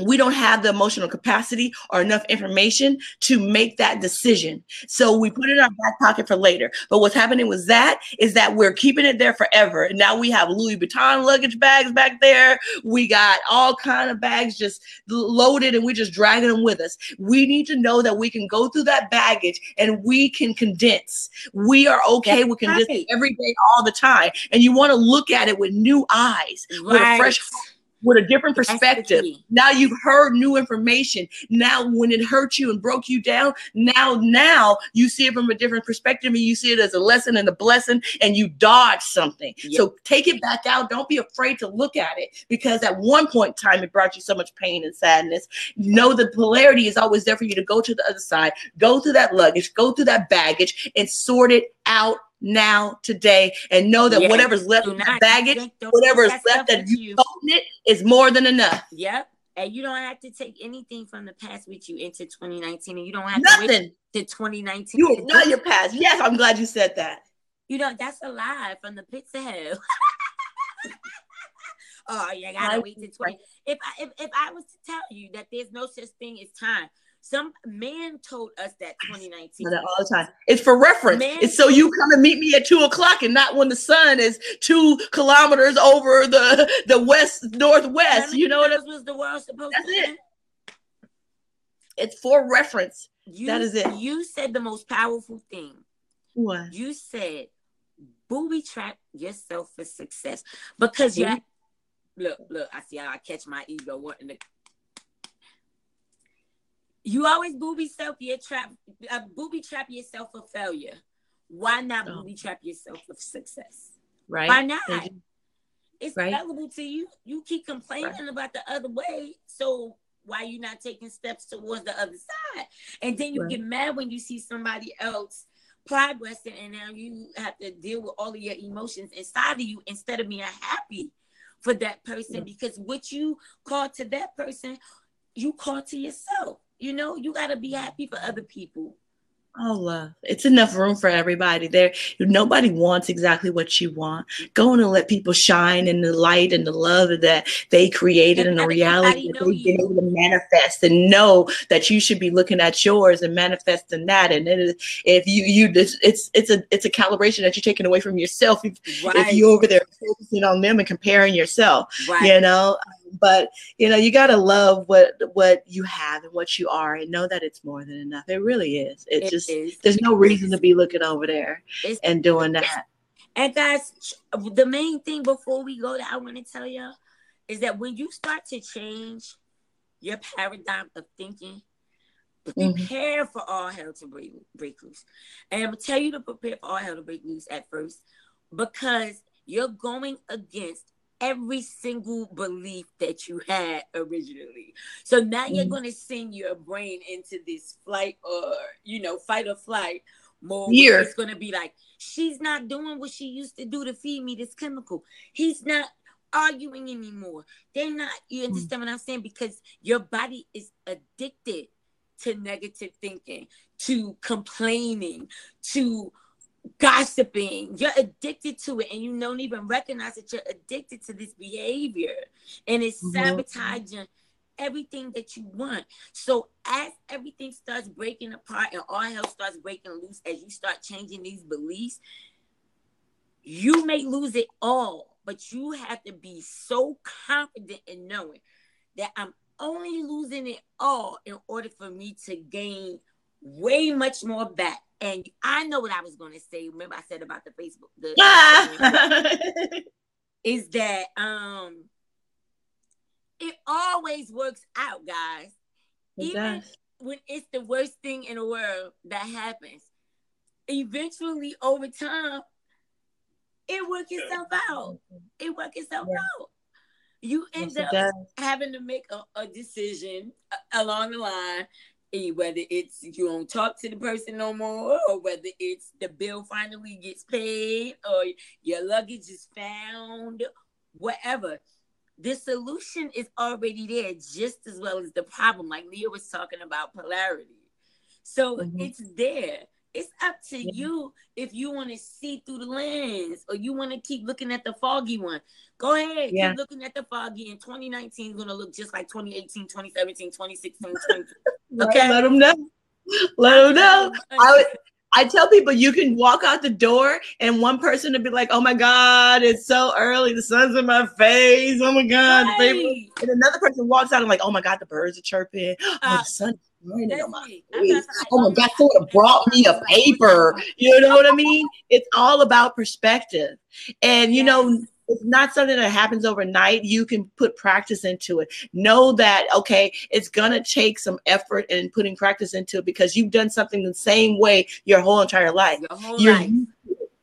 we don't have the emotional capacity or enough information to make that decision. So we put it in our back pocket for later. But what's happening with that is that we're keeping it there forever. And now we have Louis Vuitton luggage bags back there. We got all kind of bags just loaded, and we're just dragging them with us. We need to know that we can go through that baggage and we can condense. We are okay with condensing every day, all the time. And you want to look at it with new eyes, with a fresh heart, with a different perspective. Now you've heard new information. Now when it hurt you and broke you down, now you see it from a different perspective, and you see it as a lesson and a blessing, and you dodge something. So take it back out. Don't be afraid to look at it, because at one point in time it brought you so much pain and sadness. Know the polarity is always there for you to go to the other side, go through that luggage, go through that baggage, and sort it out now, today, and know that whatever's left in that baggage, whatever's left that you holding it, is more than enough. And you don't have to take anything from the past with you into 2019, and you don't have nothing to wait to 2019. You know your past. Yes, I'm glad you said that. You know, that's a lie from the pits of hell. Oh, you gotta wait to 20. If I was to tell you that there's no such thing as time. Some man told us that 2019. All the time. It's for reference. It's so you come and meet me at 2:00 and not when the sun is 2 kilometers over the northwest. You know what it was the world supposed to be? It's for reference. That is it. You said the most powerful thing. What? You said booby trap yourself for success. Because you're look, I see how I catch my ego wanting to. You always booby trap yourself for failure. Why not booby trap yourself for success? Right. Why not? It's available to you. You keep complaining about the other way. So why you not taking steps towards the other side? And then you get mad when you see somebody else progressing, and now you have to deal with all of your emotions inside of you instead of being happy for that person, because what you call to that person, you call to yourself. You know, you got to be happy for other people. Oh, love. It's enough room for everybody there. Nobody wants exactly what you want. Go on and let people shine in the light and the love that they created and the reality that they've been able to manifest, and know that you should be looking at yours and manifesting that. And it is, if it's a calibration that you're taking away from yourself. If you're over there focusing on them and comparing yourself, you know. But you got to love what you have and what you are, and know that it's more than enough. It really is. There's no reason to be looking over there and doing that. And guys, the main thing before we go that I want to tell y'all is that when you start to change your paradigm of thinking, prepare for all hell to break loose. And I'm going to tell you to prepare for all hell to break loose at first, because you're going against every single belief that you had originally. So now you're going to send your brain into this flight or, fight or flight mode. It's going to be like, she's not doing what she used to do to feed me this chemical. He's not arguing anymore. They're not, you understand what I'm saying? Because your body is addicted to negative thinking, to complaining, to gossiping. You're addicted to it, and you don't even recognize that you're addicted to this behavior, and it's sabotaging everything that you want. So as everything starts breaking apart and all hell starts breaking loose, as you start changing these beliefs, you may lose it all, but you have to be so confident in knowing that I'm only losing it all in order for me to gain way much more back. And I know what I was going to say. Remember I said about the Facebook, is that it always works out, guys. Even when it's the worst thing in the world that happens, eventually over time, it works itself out. It works itself out. You end up having to make a decision along the line, whether it's you don't talk to the person no more, or whether it's the bill finally gets paid, or your luggage is found, whatever. The solution is already there just as well as the problem. Like Leah was talking about polarity. So it's there. It's up to you if you want to see through the lens or you want to keep looking at the foggy one. Go ahead. Keep looking at the foggy. And 2019 is going to look just like 2018, 2017, 2016, 2020. Okay? Let them know. Let them know. I tell people you can walk out the door and one person will be like, oh my God, it's so early. The sun's in my face. Oh my God. Right. And another person walks out and like, oh my God, the birds are chirping. Oh, the sun is shining on my face. Oh my God, someone brought me a paper. You know what I mean? It's all about perspective. And, you know, it's not something that happens overnight. You can put practice into it. Know that, okay, it's going to take some effort in putting practice into it because you've done something the same way your whole entire life. Your whole life.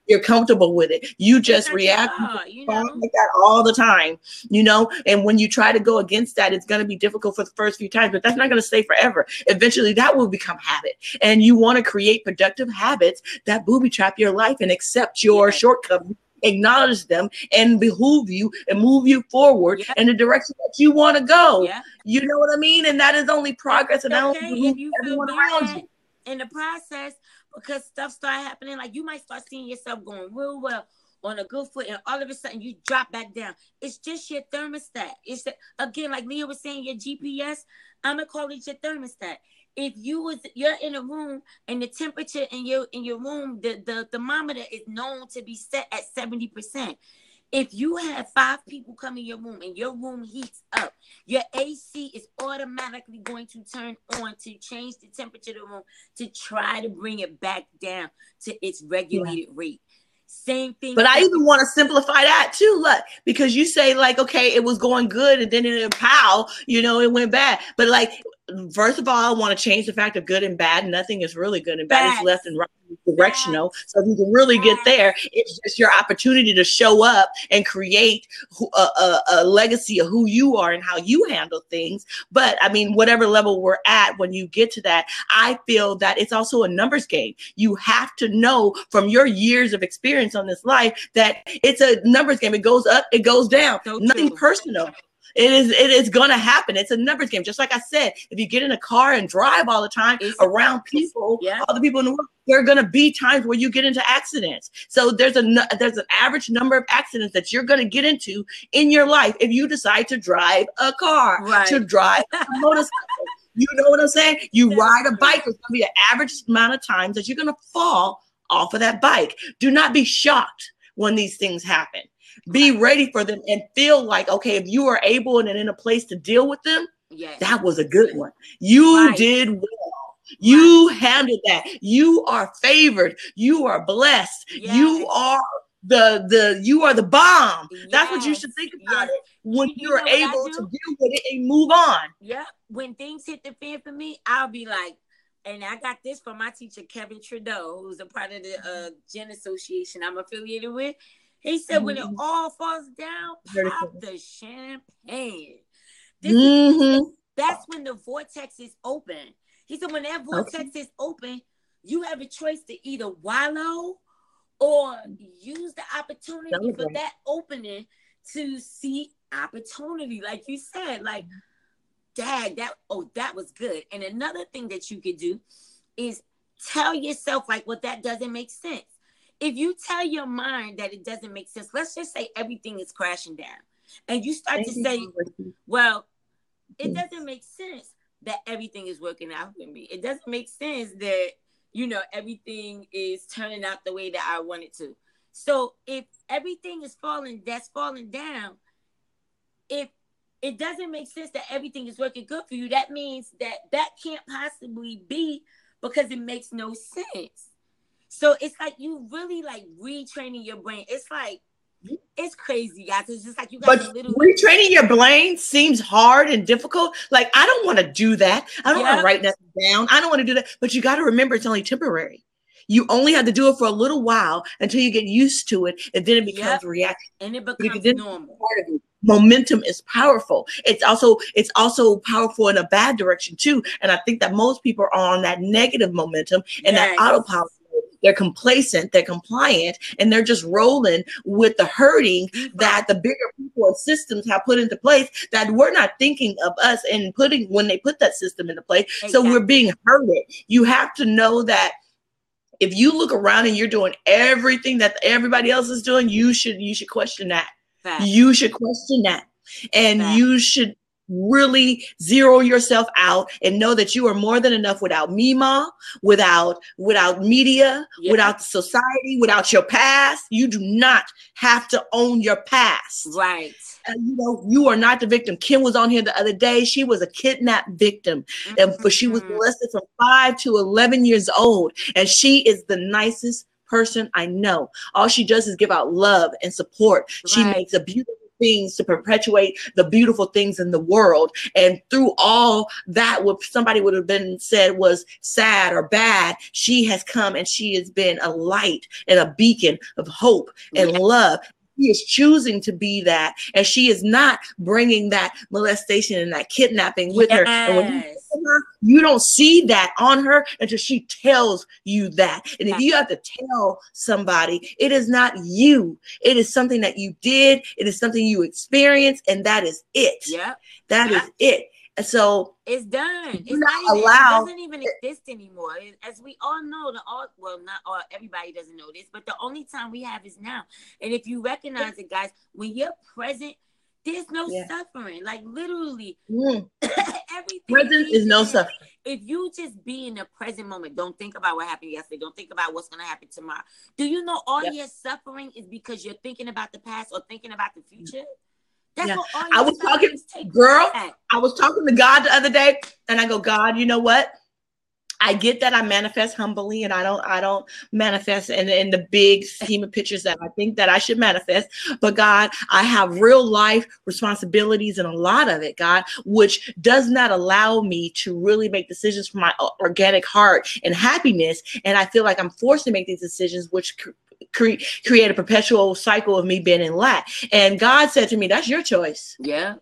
You're comfortable with it. You just react like that all the time, you know? And when you try to go against that, it's going to be difficult for the first few times, but that's not going to stay forever. Eventually that will become habit. And you want to create productive habits that booby trap your life and accept your shortcomings, acknowledge them, and behoove you and move you forward in the direction that you want to go. You know what I mean? And that is only progress. And that only behooves everyone around you. In the process, because stuff start happening, like you might start seeing yourself going real well on a good foot, and all of a sudden you drop back down. It's just your thermostat. It's again, like Leah was saying, your GPS. I'm gonna call it your thermostat. If you're in a room and the temperature in your room, the thermometer is known to be set at 70%. If you have 5 people come in your room and your room heats up, your AC is automatically going to turn on to change the temperature of the room to try to bring it back down to its regulated rate. Same thing. But I even want to simplify that too, look, because you say like, okay, it was going good and then it it went bad. But like, first of all, I want to change the fact of good and bad. Nothing is really good and bad. It's left and right directional. So if you can really get there, it's just your opportunity to show up and create a legacy of who you are and how you handle things. But I mean, whatever level we're at, when you get to that, I feel that it's also a numbers game. You have to know from your years of experience on this life that it's a numbers game. It goes up, it goes down. So nothing personal. It is going to happen. It's a numbers game. Just like I said, if you get in a car and drive all the time around people, all the people in the world, there are going to be times where you get into accidents. So there's an average number of accidents that you're going to get into in your life if you decide to drive a car, to drive a motorcycle. You know what I'm saying? You ride a bike, there's going to be an average amount of times that you're going to fall off of that bike. Do not be shocked when these things happen. Be ready for them and feel like, okay, if you are able and in a place to deal with them, that was a good one. You did well. You handled that. You are favored. You are blessed. You are the bomb. That's what you should think about it when you're able to deal with it and move on. When things hit the fan for me, I'll be like, and I got this from my teacher, Kevin Trudeau, who's a part of the Gen Association I'm affiliated with. He said, when it all falls down, pop the champagne. That's when the vortex is open. He said, when that vortex is open, you have a choice to either wallow or use the opportunity for that opening to see opportunity. Like you said, like, Dad, that was good. And another thing that you could do is tell yourself, like, well, that doesn't make sense. If you tell your mind that it doesn't make sense, let's just say everything is crashing down. And you start to say, well, it doesn't make sense that everything is working out for me. It doesn't make sense that, you know, everything is turning out the way that I want it to. So if everything is falling down, if it doesn't make sense that everything is working good for you, that means that can't possibly be, because it makes no sense. So it's like you really like retraining your brain. It's like, it's crazy, guys. It's just like you guys. But retraining your brain seems hard and difficult. Like, I don't want to do that. I don't want to write that down. I don't want to do that. But you got to remember, it's only temporary. You only have to do it for a little while until you get used to it, and then it becomes reaction. And it becomes normal. Momentum is powerful. It's also powerful in a bad direction too. And I think that most people are on that negative momentum and that autopilot. They're complacent, they're compliant, and they're just rolling with the hurting that the bigger people and systems have put into place that we're not thinking of us and when they put that system into place. Exactly. So we're being hurted. You have to know that if you look around and you're doing everything that everybody else is doing, you should question that. Fact. You should question that. And you should really zero yourself out and know that you are more than enough without Mima, without media, without the society, without your past. You do not have to own your past. Right. You know, you are not the victim. Kim was on here the other day. She was a kidnapped victim, but she was molested from 5 to 11 years old. And she is the nicest person I know. All she does is give out love and support. She makes a beautiful things to perpetuate the beautiful things in the world. And through all that, what somebody would have been said was sad or bad, she has come and she has been a light and a beacon of hope and love. She is choosing to be that, and she is not bringing that molestation and that kidnapping with her. And when you look at her, you don't see that on her until she tells you that. And if you have to tell somebody, it is not you. It is something that you did. It is something you experienced, and that is it. Yeah, that is it. And so it's done. It's not allowed. It doesn't even exist anymore. As we all know, not all, everybody doesn't know this, but the only time we have is now. And if you recognize it, guys, when you're present, there's no suffering. Like literally, everything. Present is no suffering. If you just be in the present moment, don't think about what happened yesterday. Don't think about what's going to happen tomorrow. Do you know all your suffering is because you're thinking about the past or thinking about the future? That's what all I was talking, girl. I was talking to God the other day, and I go, God, you know what? I get that I manifest humbly, and I don't manifest in the big scheme of pictures that I think that I should manifest. But God, I have real life responsibilities and a lot of it, God, which does not allow me to really make decisions from my organic heart and happiness. And I feel like I'm forced to make these decisions, which create a perpetual cycle of me being in lack. And God said to me, that's your choice. Yeah.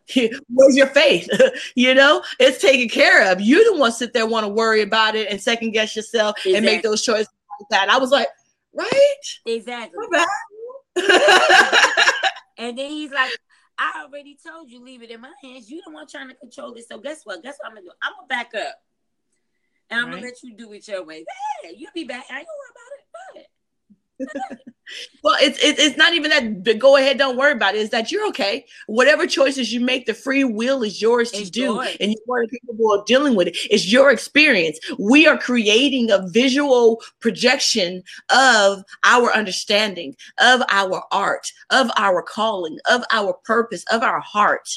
Where's your faith? You know, it's taken care of. You don't want to sit there, want to worry about it and second guess yourself and make those choices like that. And I was like, right? Exactly. And then he's like, I already told you, leave it in my hands. You don't want trying to control it. So guess what? Guess what I'm going to do? I'm going to back up. And I'm going to let you do it your way. Hey, you'll be back. I ain't going to worry about it. Well, it's not even that go ahead, don't worry about it. It's that you're okay. Whatever choices you make, the free will is yours to do. And you're more capable of dealing with it. It's your experience. We are creating a visual projection of our understanding, of our art, of our calling, of our purpose, of our heart.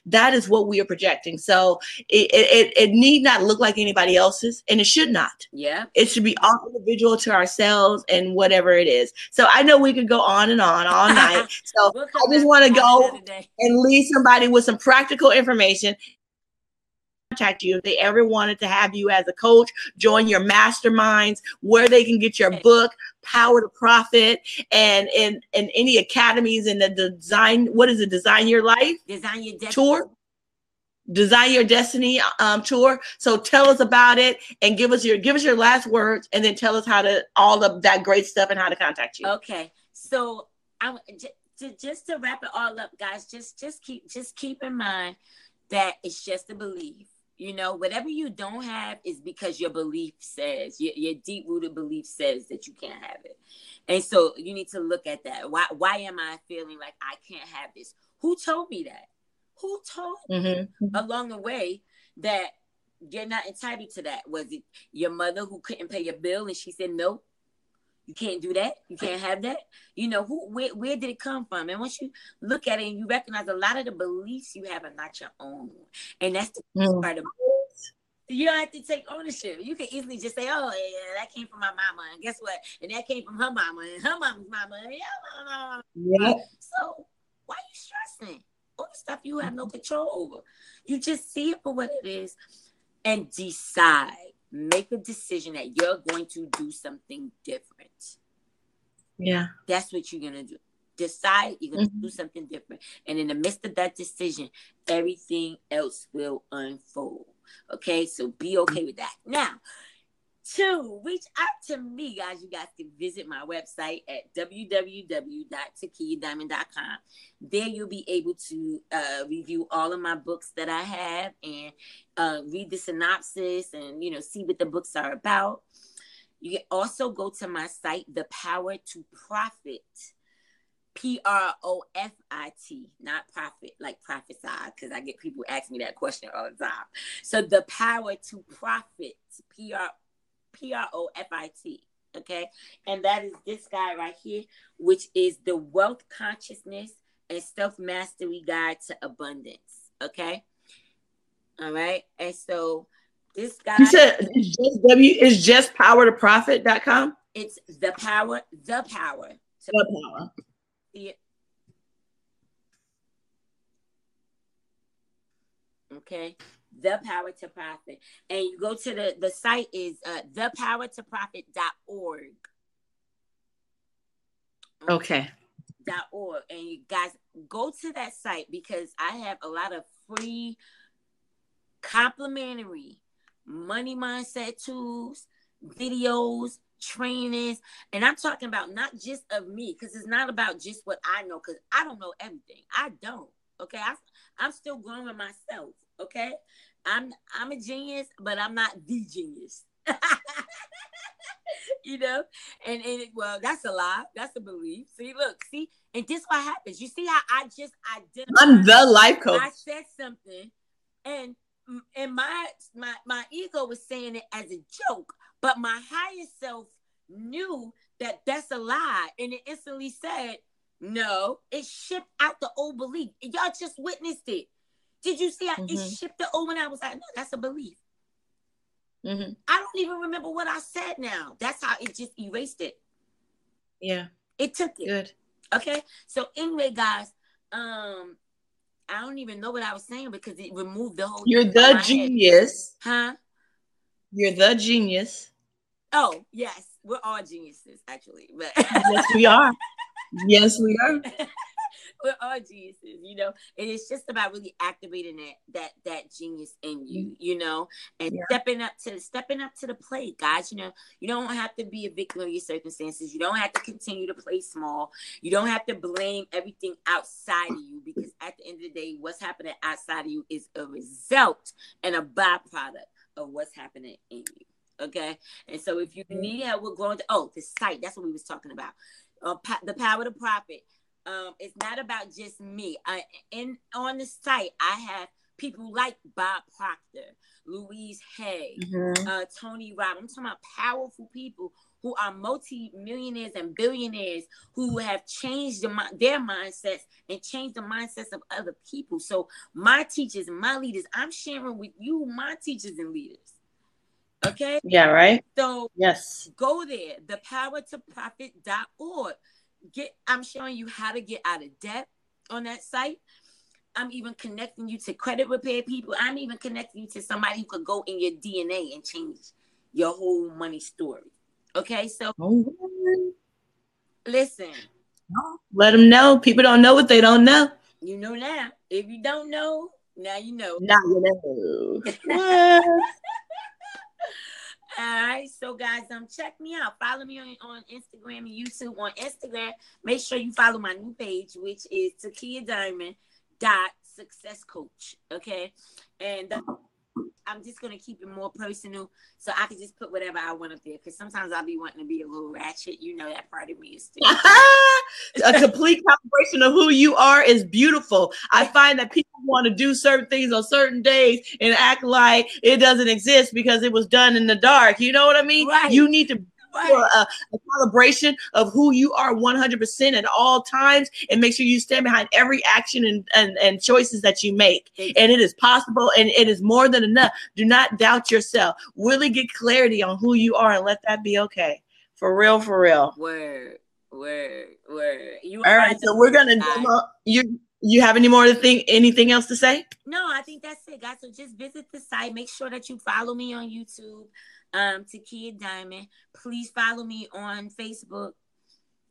That is what we are projecting. So it need not look like anybody else's, and it should not. Yeah. It should be all individual to ourselves and whatever it is. So I know we could go on and on all night. So I just want to go and leave somebody with some practical information. contact you if they ever wanted to have you as a coach, join your masterminds, where they can get your book, Power to Profit, and in any academies in the design, what is it, Design Your Life? Design Your Destiny tour? Design Your Destiny tour. So tell us about it and give us your last words, and then tell us how to, all of that great stuff, and how to contact you. Okay. So I'm just to wrap it all up, guys, just keep in mind that it's just a belief. You know, whatever you don't have is because your belief says, your deep-rooted belief says that you can't have it. And so you need to look at that. Why am I feeling like I can't have this? Who told me that? Who told me along the way that you're not entitled to that? Was it your mother who couldn't pay your bill and she said, no, you can't do that. You can't have that. You know, where did it come from? And once you look at it and you recognize a lot of the beliefs you have are not your own. And that's the part of it. You don't have to take ownership. You can easily just say, oh, yeah, that came from my mama. And guess what? And that came from her mama and her mama's mama. And yeah. So why are you stressing? All the stuff you have no control over. You just see it for what it is and decide. Make a decision that you're going to do something different. Yeah. That's what you're going to do. Decide you're going to do something different. And in the midst of that decision, everything else will unfold. Okay? So be okay with that. Now, to reach out to me, guys, you guys can visit my website at www.taykiyahdiamond.com. There you'll be able to review all of my books that I have and read the synopsis and, you know, see what the books are about. You can also go to my site, The Power to Profit. Profit, not profit, like prophesy, because I get people asking me that question all the time. So The Power to Profit, Profit, okay? And that is this guy right here, which is the Wealth Consciousness and Self-Mastery Guide to Abundance, okay? All right? And so this guy... You said it's just powertoprofit.com? It's the power. Yeah. Okay, The Power to Profit. And you go to the site is thepowertoprofit.org. Okay. .org. And you guys go to that site because I have a lot of free complimentary money mindset tools, videos, trainings. And I'm talking about not just of me, because it's not about just what I know, because I don't know everything. I don't. Okay. I'm still growing myself. Okay. I'm a genius, but I'm not the genius. You know, and well, that's a lie. That's a belief. See, look, and this what happens. You see how I just identified. I'm the life coach. I said something, and my ego was saying it as a joke, but my higher self knew that that's a lie, and it instantly said, "No, it shipped out the old belief." Y'all just witnessed it. Did you see how it shipped the old? When I was like, "No, that's a belief." I don't even remember what I said now. That's how it just erased it. Yeah. It took it. Good. Okay. So anyway, guys, I don't even know what I was saying because it removed the whole... You're the genius. Huh? You're the genius. Oh, yes. We're all geniuses, actually. But yes, we are. Yes, we are. We're all geniuses, you know, and it's just about really activating that genius in you, you know, and stepping up to the plate, guys. You know, you don't have to be a victim of your circumstances. You don't have to continue to play small. You don't have to blame everything outside of you, because at the end of the day, what's happening outside of you is a result and a byproduct of what's happening in you. Okay, and so if you need help, we're going to the site. That's what we was talking about. The Power to Profit. It's not about just me. On the site, I have people like Bob Proctor, Louise Hay, Tony Robbins. I'm talking about powerful people who are multi-millionaires and billionaires who have changed their mindsets and changed the mindsets of other people. So my teachers, my leaders, I'm sharing with you my teachers and leaders. Okay? Yeah, right? So yes, go there, thepowertoprofit.org. I'm showing you how to get out of debt on that site. I'm even connecting you to credit repair people. I'm even connecting you to somebody who could go in your DNA and change your whole money story. Okay, so listen. Let them know. People don't know what they don't know. You know now. If you don't know, now you know. Now you know. All right, so guys, check me out. Follow me on Instagram and YouTube. On Instagram, make sure you follow my new page, which is Taykiyah Diamond .success coach. Okay, and I'm just gonna keep it more personal, so I can just put whatever I want up there. Because sometimes I'll be wanting to be a little ratchet. You know that part of me is still. A complete calibration of who you are is beautiful. I find that people want to do certain things on certain days and act like it doesn't exist because it was done in the dark. You know what I mean? Right. You need to do a calibration of who you are 100% at all times, and make sure you stand behind every action and choices that you make. And it is possible, and it is more than enough. Do not doubt yourself. Really get clarity on who you are and let that be okay. For real, for real. Word. You all right, so we're gonna demo. You have anything else to say? No, I think that's it, guys. So just visit the site. Make sure that you follow me on YouTube, Taykiyah Diamond. Please follow me on Facebook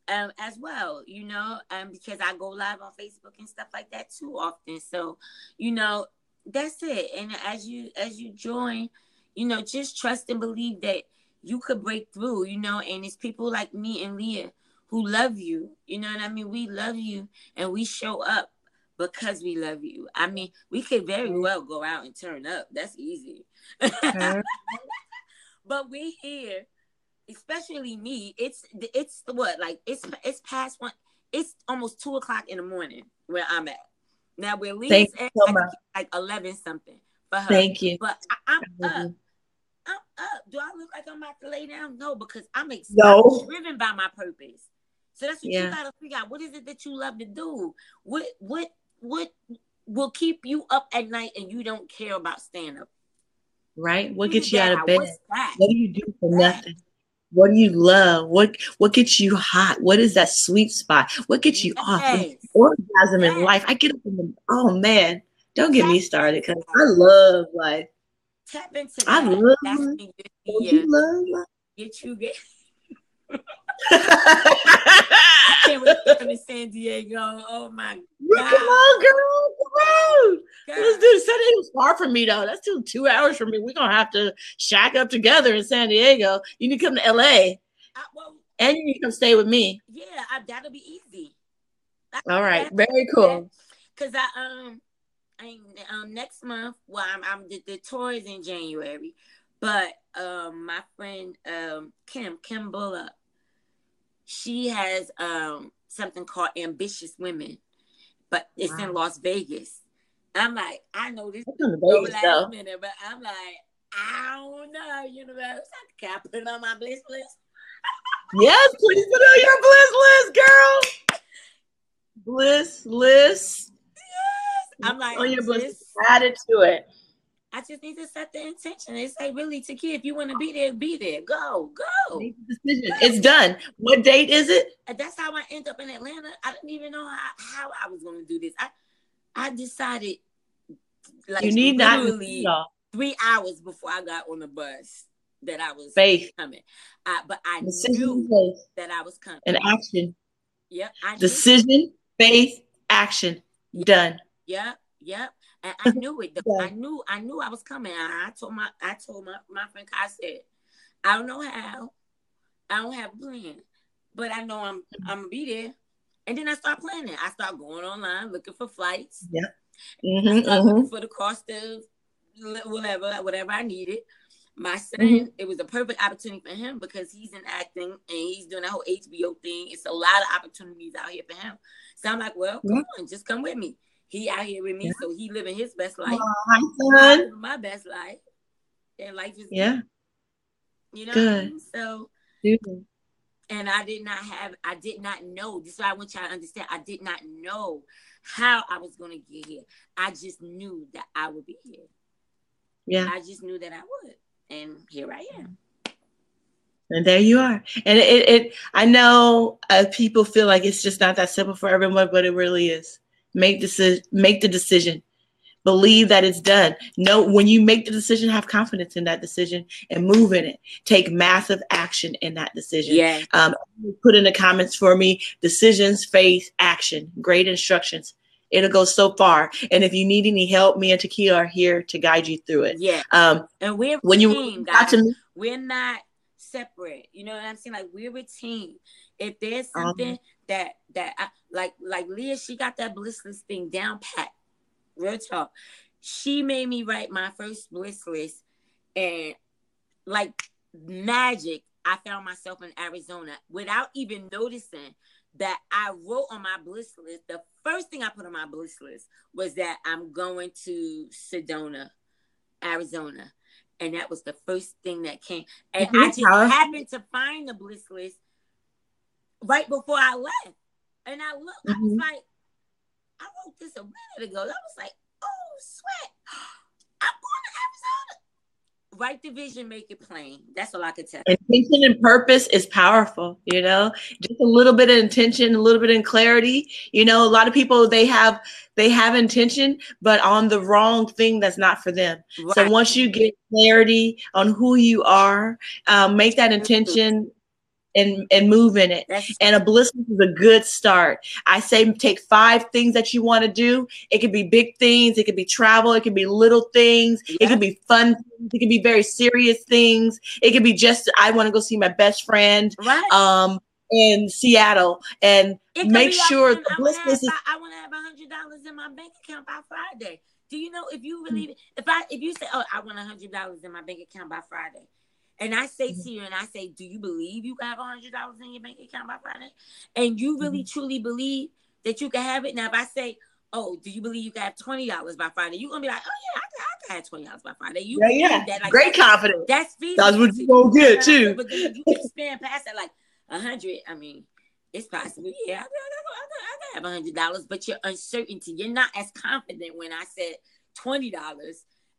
as well, you know, because I go live on Facebook and stuff like that too often. So, you know, that's it. And as you join, you know, just trust and believe that you could break through, you know, and it's people like me and Leah who love you. You know what I mean? We love you and we show up because we love you. I mean, we could very well go out and turn up. That's easy. But we here, especially me, it's what, like it's past one. It's almost 2:00 in the morning where I'm at. Now where Leah's at, like 11 something for her. Thank you. But I'm up. I'm up. Do I look like I'm about to lay down? No, because I'm driven by my purpose. So that's what you gotta figure out. What is it that you love to do? What will keep you up at night and you don't care about staying up? Right? What gets you out of bed? What do you do for nothing? What do you love? What gets you hot? What is that sweet spot? What gets you off? Orgasm in life. I get up in the, oh man, don't get me started because I love life. Tap into that. I love life. You love life. Get I can't wait to come to San Diego. Oh my God. Come on, girl. Come on. Let's do it. San Diego's far from me, though. That's still 2 hours from me. We're going to have to shack up together in San Diego. You need to come to LA. And you need to come stay with me. Yeah, that'll be easy. All right. Very cool. Because next month, well, the tour is in January. But my friend Kim Bullock, she has something called Ambitious Women, but it's in Las Vegas. I'm like, I know this last minute, but I'm like, I don't know, universe. Can I put it on my bliss list? Yes, please put it on your bliss list, girl. Bliss list. Yes. I'm like, on your bliss, add it to it. I just need to set the intention and say, really, Taykiyah, if you want to be there, be there. Go. Make the decision. It's done. What date is it? And that's how I end up in Atlanta. I didn't even know how I was going to do this. I decided, like, you need literally 3 hours before I got on the bus that I was coming. But I knew that I was coming. And action. Yep. Decision, faith, action. Done. Yep. And I knew it. I knew I was coming. I told my friend, I said, I don't know how. I don't have a plan, but I know I'm gonna be there. And then I start planning. I start going online looking for flights. Yeah. Looking for the cost of whatever I needed. My son, it was a perfect opportunity for him because he's in acting and he's doing that whole HBO thing. It's a lot of opportunities out here for him. So I'm like, well, come on, just come with me. He out here with me, so he living his best life. Hi, son. I'm living my best life. And life is good. You know good. What I mean? So, and I did not know. This is why I want y'all to understand. I did not know how I was going to get here. I just knew that I would be here. Yeah. I just knew that I would. And here I am. And there you are. And I know people feel like it's just not that simple for everyone, but it really is. Make the decision. Believe that it's done. No, when you make the decision, have confidence in that decision and move in it. Take massive action in that decision. Yeah. Put in the comments for me, decisions, faith, action. Great instructions. It'll go so far. And if you need any help, me and Taykiyah are here to guide you through it. Yeah. And we're when a you team, guys. We're not separate. You know what I'm saying? Like, we're a team. If there's something that I, like Leah, she got that bliss list thing down pat. Real talk. She made me write my first bliss list, and like magic, I found myself in Arizona without even noticing that I wrote on my bliss list. The first thing I put on my bliss list was that I'm going to Sedona, Arizona. And that was the first thing that came. And I just happened to find the bliss list right before I left. And I looked, I was like, I wrote this a minute ago. I was like, oh, sweat. I'm going to Arizona. Write the vision, make it plain. That's all I could tell. Intention and purpose is powerful, you know, just a little bit of intention, a little bit of clarity. You know, a lot of people, they have intention, but on the wrong thing that's not for them. Right. So once you get clarity on who you are, make that intention and move in it. And a bliss list is a good start. I say take 5 things that you want to do. It could be big things. It could be travel. It could be little things. Yeah. It could be fun things. It could be very serious things. It could be just, I want to go see my best friend in Seattle, and make sure the bliss list is. I want to have $100 in my bank account by Friday. Do you know, if you really, if you say, oh, I want $100 in my bank account by Friday, and I say to you, and I say, do you believe you can have $100 in your bank account by Friday? And you really truly believe that you can have it? Now, if I say, oh, do you believe you can have $20 by Friday? You're going to be like, oh, yeah, I can have $20 by Friday. You believe that. Like, great confidence. That's feasible. That's what you're going to get, too. But then you can expand past that, like 100. I mean, it's possible. Yeah, I can have $100, but your uncertainty, you're not as confident when I said $20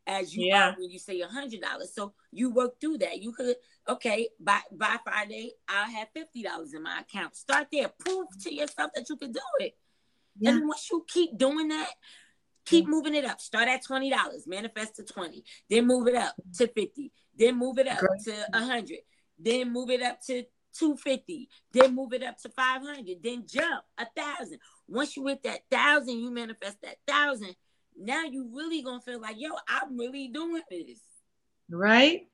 as you are when you say $100. So you work through that. You could, okay, by Friday, I'll have $50 in my account. Start there. Prove to yourself that you can do it. Yeah. And once you keep doing that, keep moving it up. Start at $20, manifest to 20, then move it up to 50, then move it up to 100, then move it up to 250, then move it up to 500, then jump 1,000. Once you hit that 1,000, you manifest that 1,000. Now you really gonna feel like, yo, I'm really doing this. Right?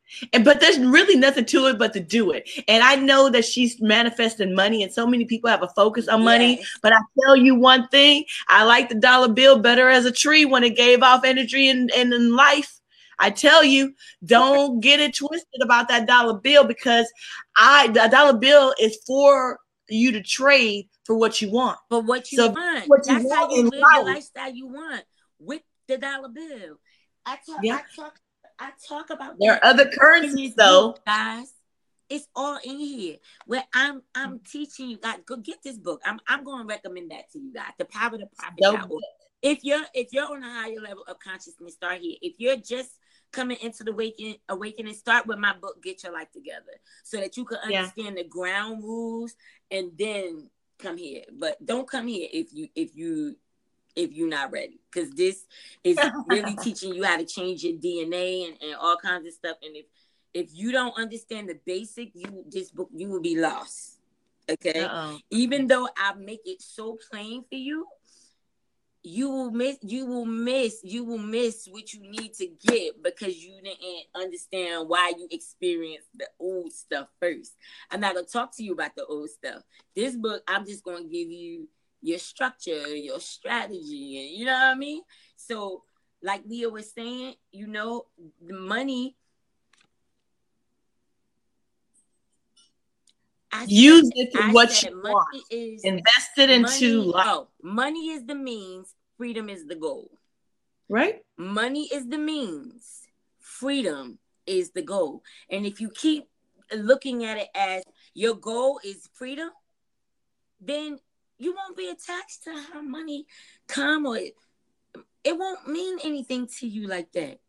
But there's really nothing to it but to do it. And I know that she's manifesting money, and so many people have a focus on money. But I tell you one thing, I like the dollar bill better as a tree when it gave off energy and in life. I tell you, don't get it twisted about that dollar bill, because the dollar bill is for you to trade for what you want. For what you want. That's how you live the lifestyle you want with the dollar bill. I talk about there are other currencies though, guys. It's all in here. Where I'm teaching you guys. Go get this book. I'm going to recommend that to you guys. The Power to Profit. If you're on a higher level of consciousness, start here. If you're just coming into the awakening, start with my book, Get Your Life Together, so that you can understand the ground rules, and then come here. But don't come here if you're not ready, because this is really teaching you how to change your DNA and all kinds of stuff. And if you don't understand the basic, this book, you will be lost. Okay. Even though I make it so plain for you, you will miss what you need to get, because you didn't understand why you experienced the old stuff first. I'm not gonna talk to you about the old stuff. This book, I'm just gonna give you your structure, your strategy, and you know what I mean? So, like Leah was saying, you know, the money. Use it to what you want. Invest it into life. Oh, money is the means, freedom is the goal. Right? Money is the means, freedom is the goal. And if you keep looking at it as your goal is freedom, then you won't be attached to how money come, or it won't mean anything to you like that.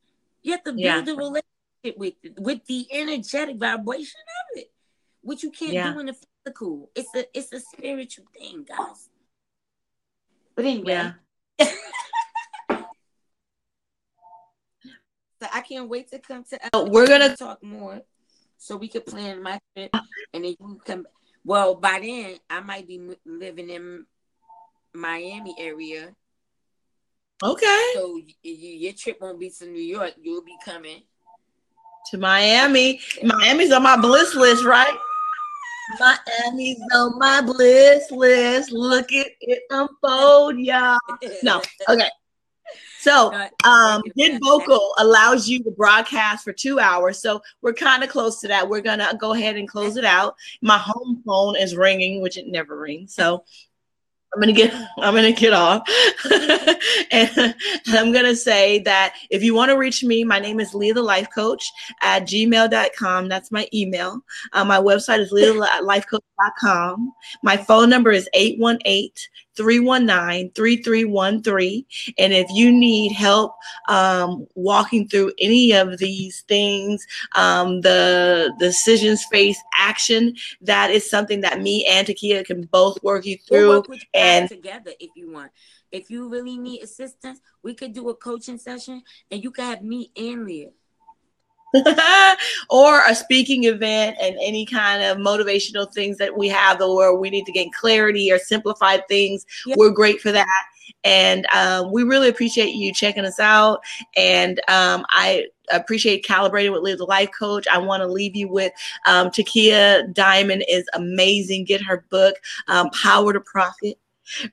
You have to build a relationship with the energetic vibration of it, which you can't do in the physical. It's a spiritual thing, guys. But anyway, can't wait to come to we're gonna talk more so we could plan my trip, and then you come. Well, by then I might be living in Miami area. Okay. So your trip won't be to New York. You'll be coming to Miami. Miami's on my bliss list, right? Miami's on my bliss list. Look at it unfold, y'all. No, okay. So, Get Vocal allows you to broadcast for 2 hours. So we're kind of close to that. We're gonna go ahead and close it out. My home phone is ringing, which it never rings. So I'm gonna get off. And I'm gonna say that if you want to reach me, my name is Leah the Life Coach at gmail.com. That's my email. My website is leahlifecoach.com. My phone number is 818-319-3313. And if you need help walking through any of these things, the decisions, face, action, that is something that me and Taykiyah can both work you through. We'll work with you guys together if you want. If you really need assistance, we could do a coaching session, and you can have me and Leah. Or a speaking event and any kind of motivational things that we have, or we need to gain clarity or simplify things. Yep. We're great for that. And we really appreciate you checking us out. And I appreciate Calibrating with Leah the Life Coach. I want to leave you with Taykiyah Diamond is amazing. Get her book, Power to Profit.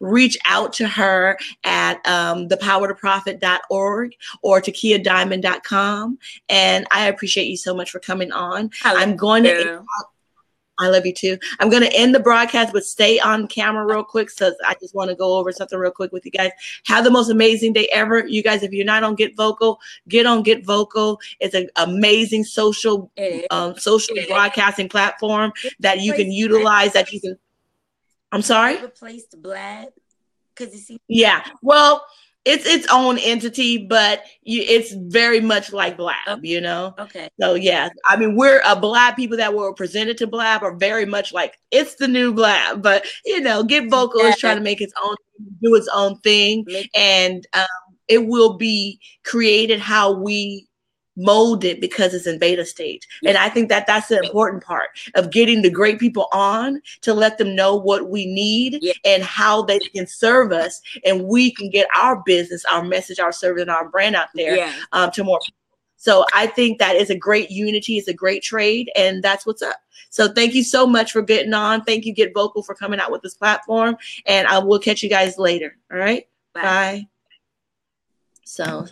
Reach out to her at thepowertoprofit.org or TaykiyahDiamond.com. And I appreciate you so much for coming on. I'm going to I love you too. I'm going to end the broadcast, but stay on camera real quick. So I just want to go over something real quick with you guys. Have the most amazing day ever. You guys, if you're not on Get Vocal, get on Get Vocal. It's an amazing social broadcasting platform that you can utilize, that you can. I'm sorry? Replaced Blab? Yeah. Well, it's its own entity, but it's very much like Blab, you know? Okay. So, yeah. I mean, we're Blab people that were presented to Blab are very much like, it's the new Blab. But, you know, Get Vocal is trying to make its own, do its own thing. And it will be created how we mold it because it's in beta stage. And I think that that's the important part of getting the great people on to let them know what we need and how they can serve us, and we can get our business, our message, our service, and our brand out there to more people. So I think that is a great unity. It's a great trade, and that's what's up. So thank you so much for getting on. Thank you, Get Vocal, for coming out with this platform, and I will catch you guys later. All right. Bye. So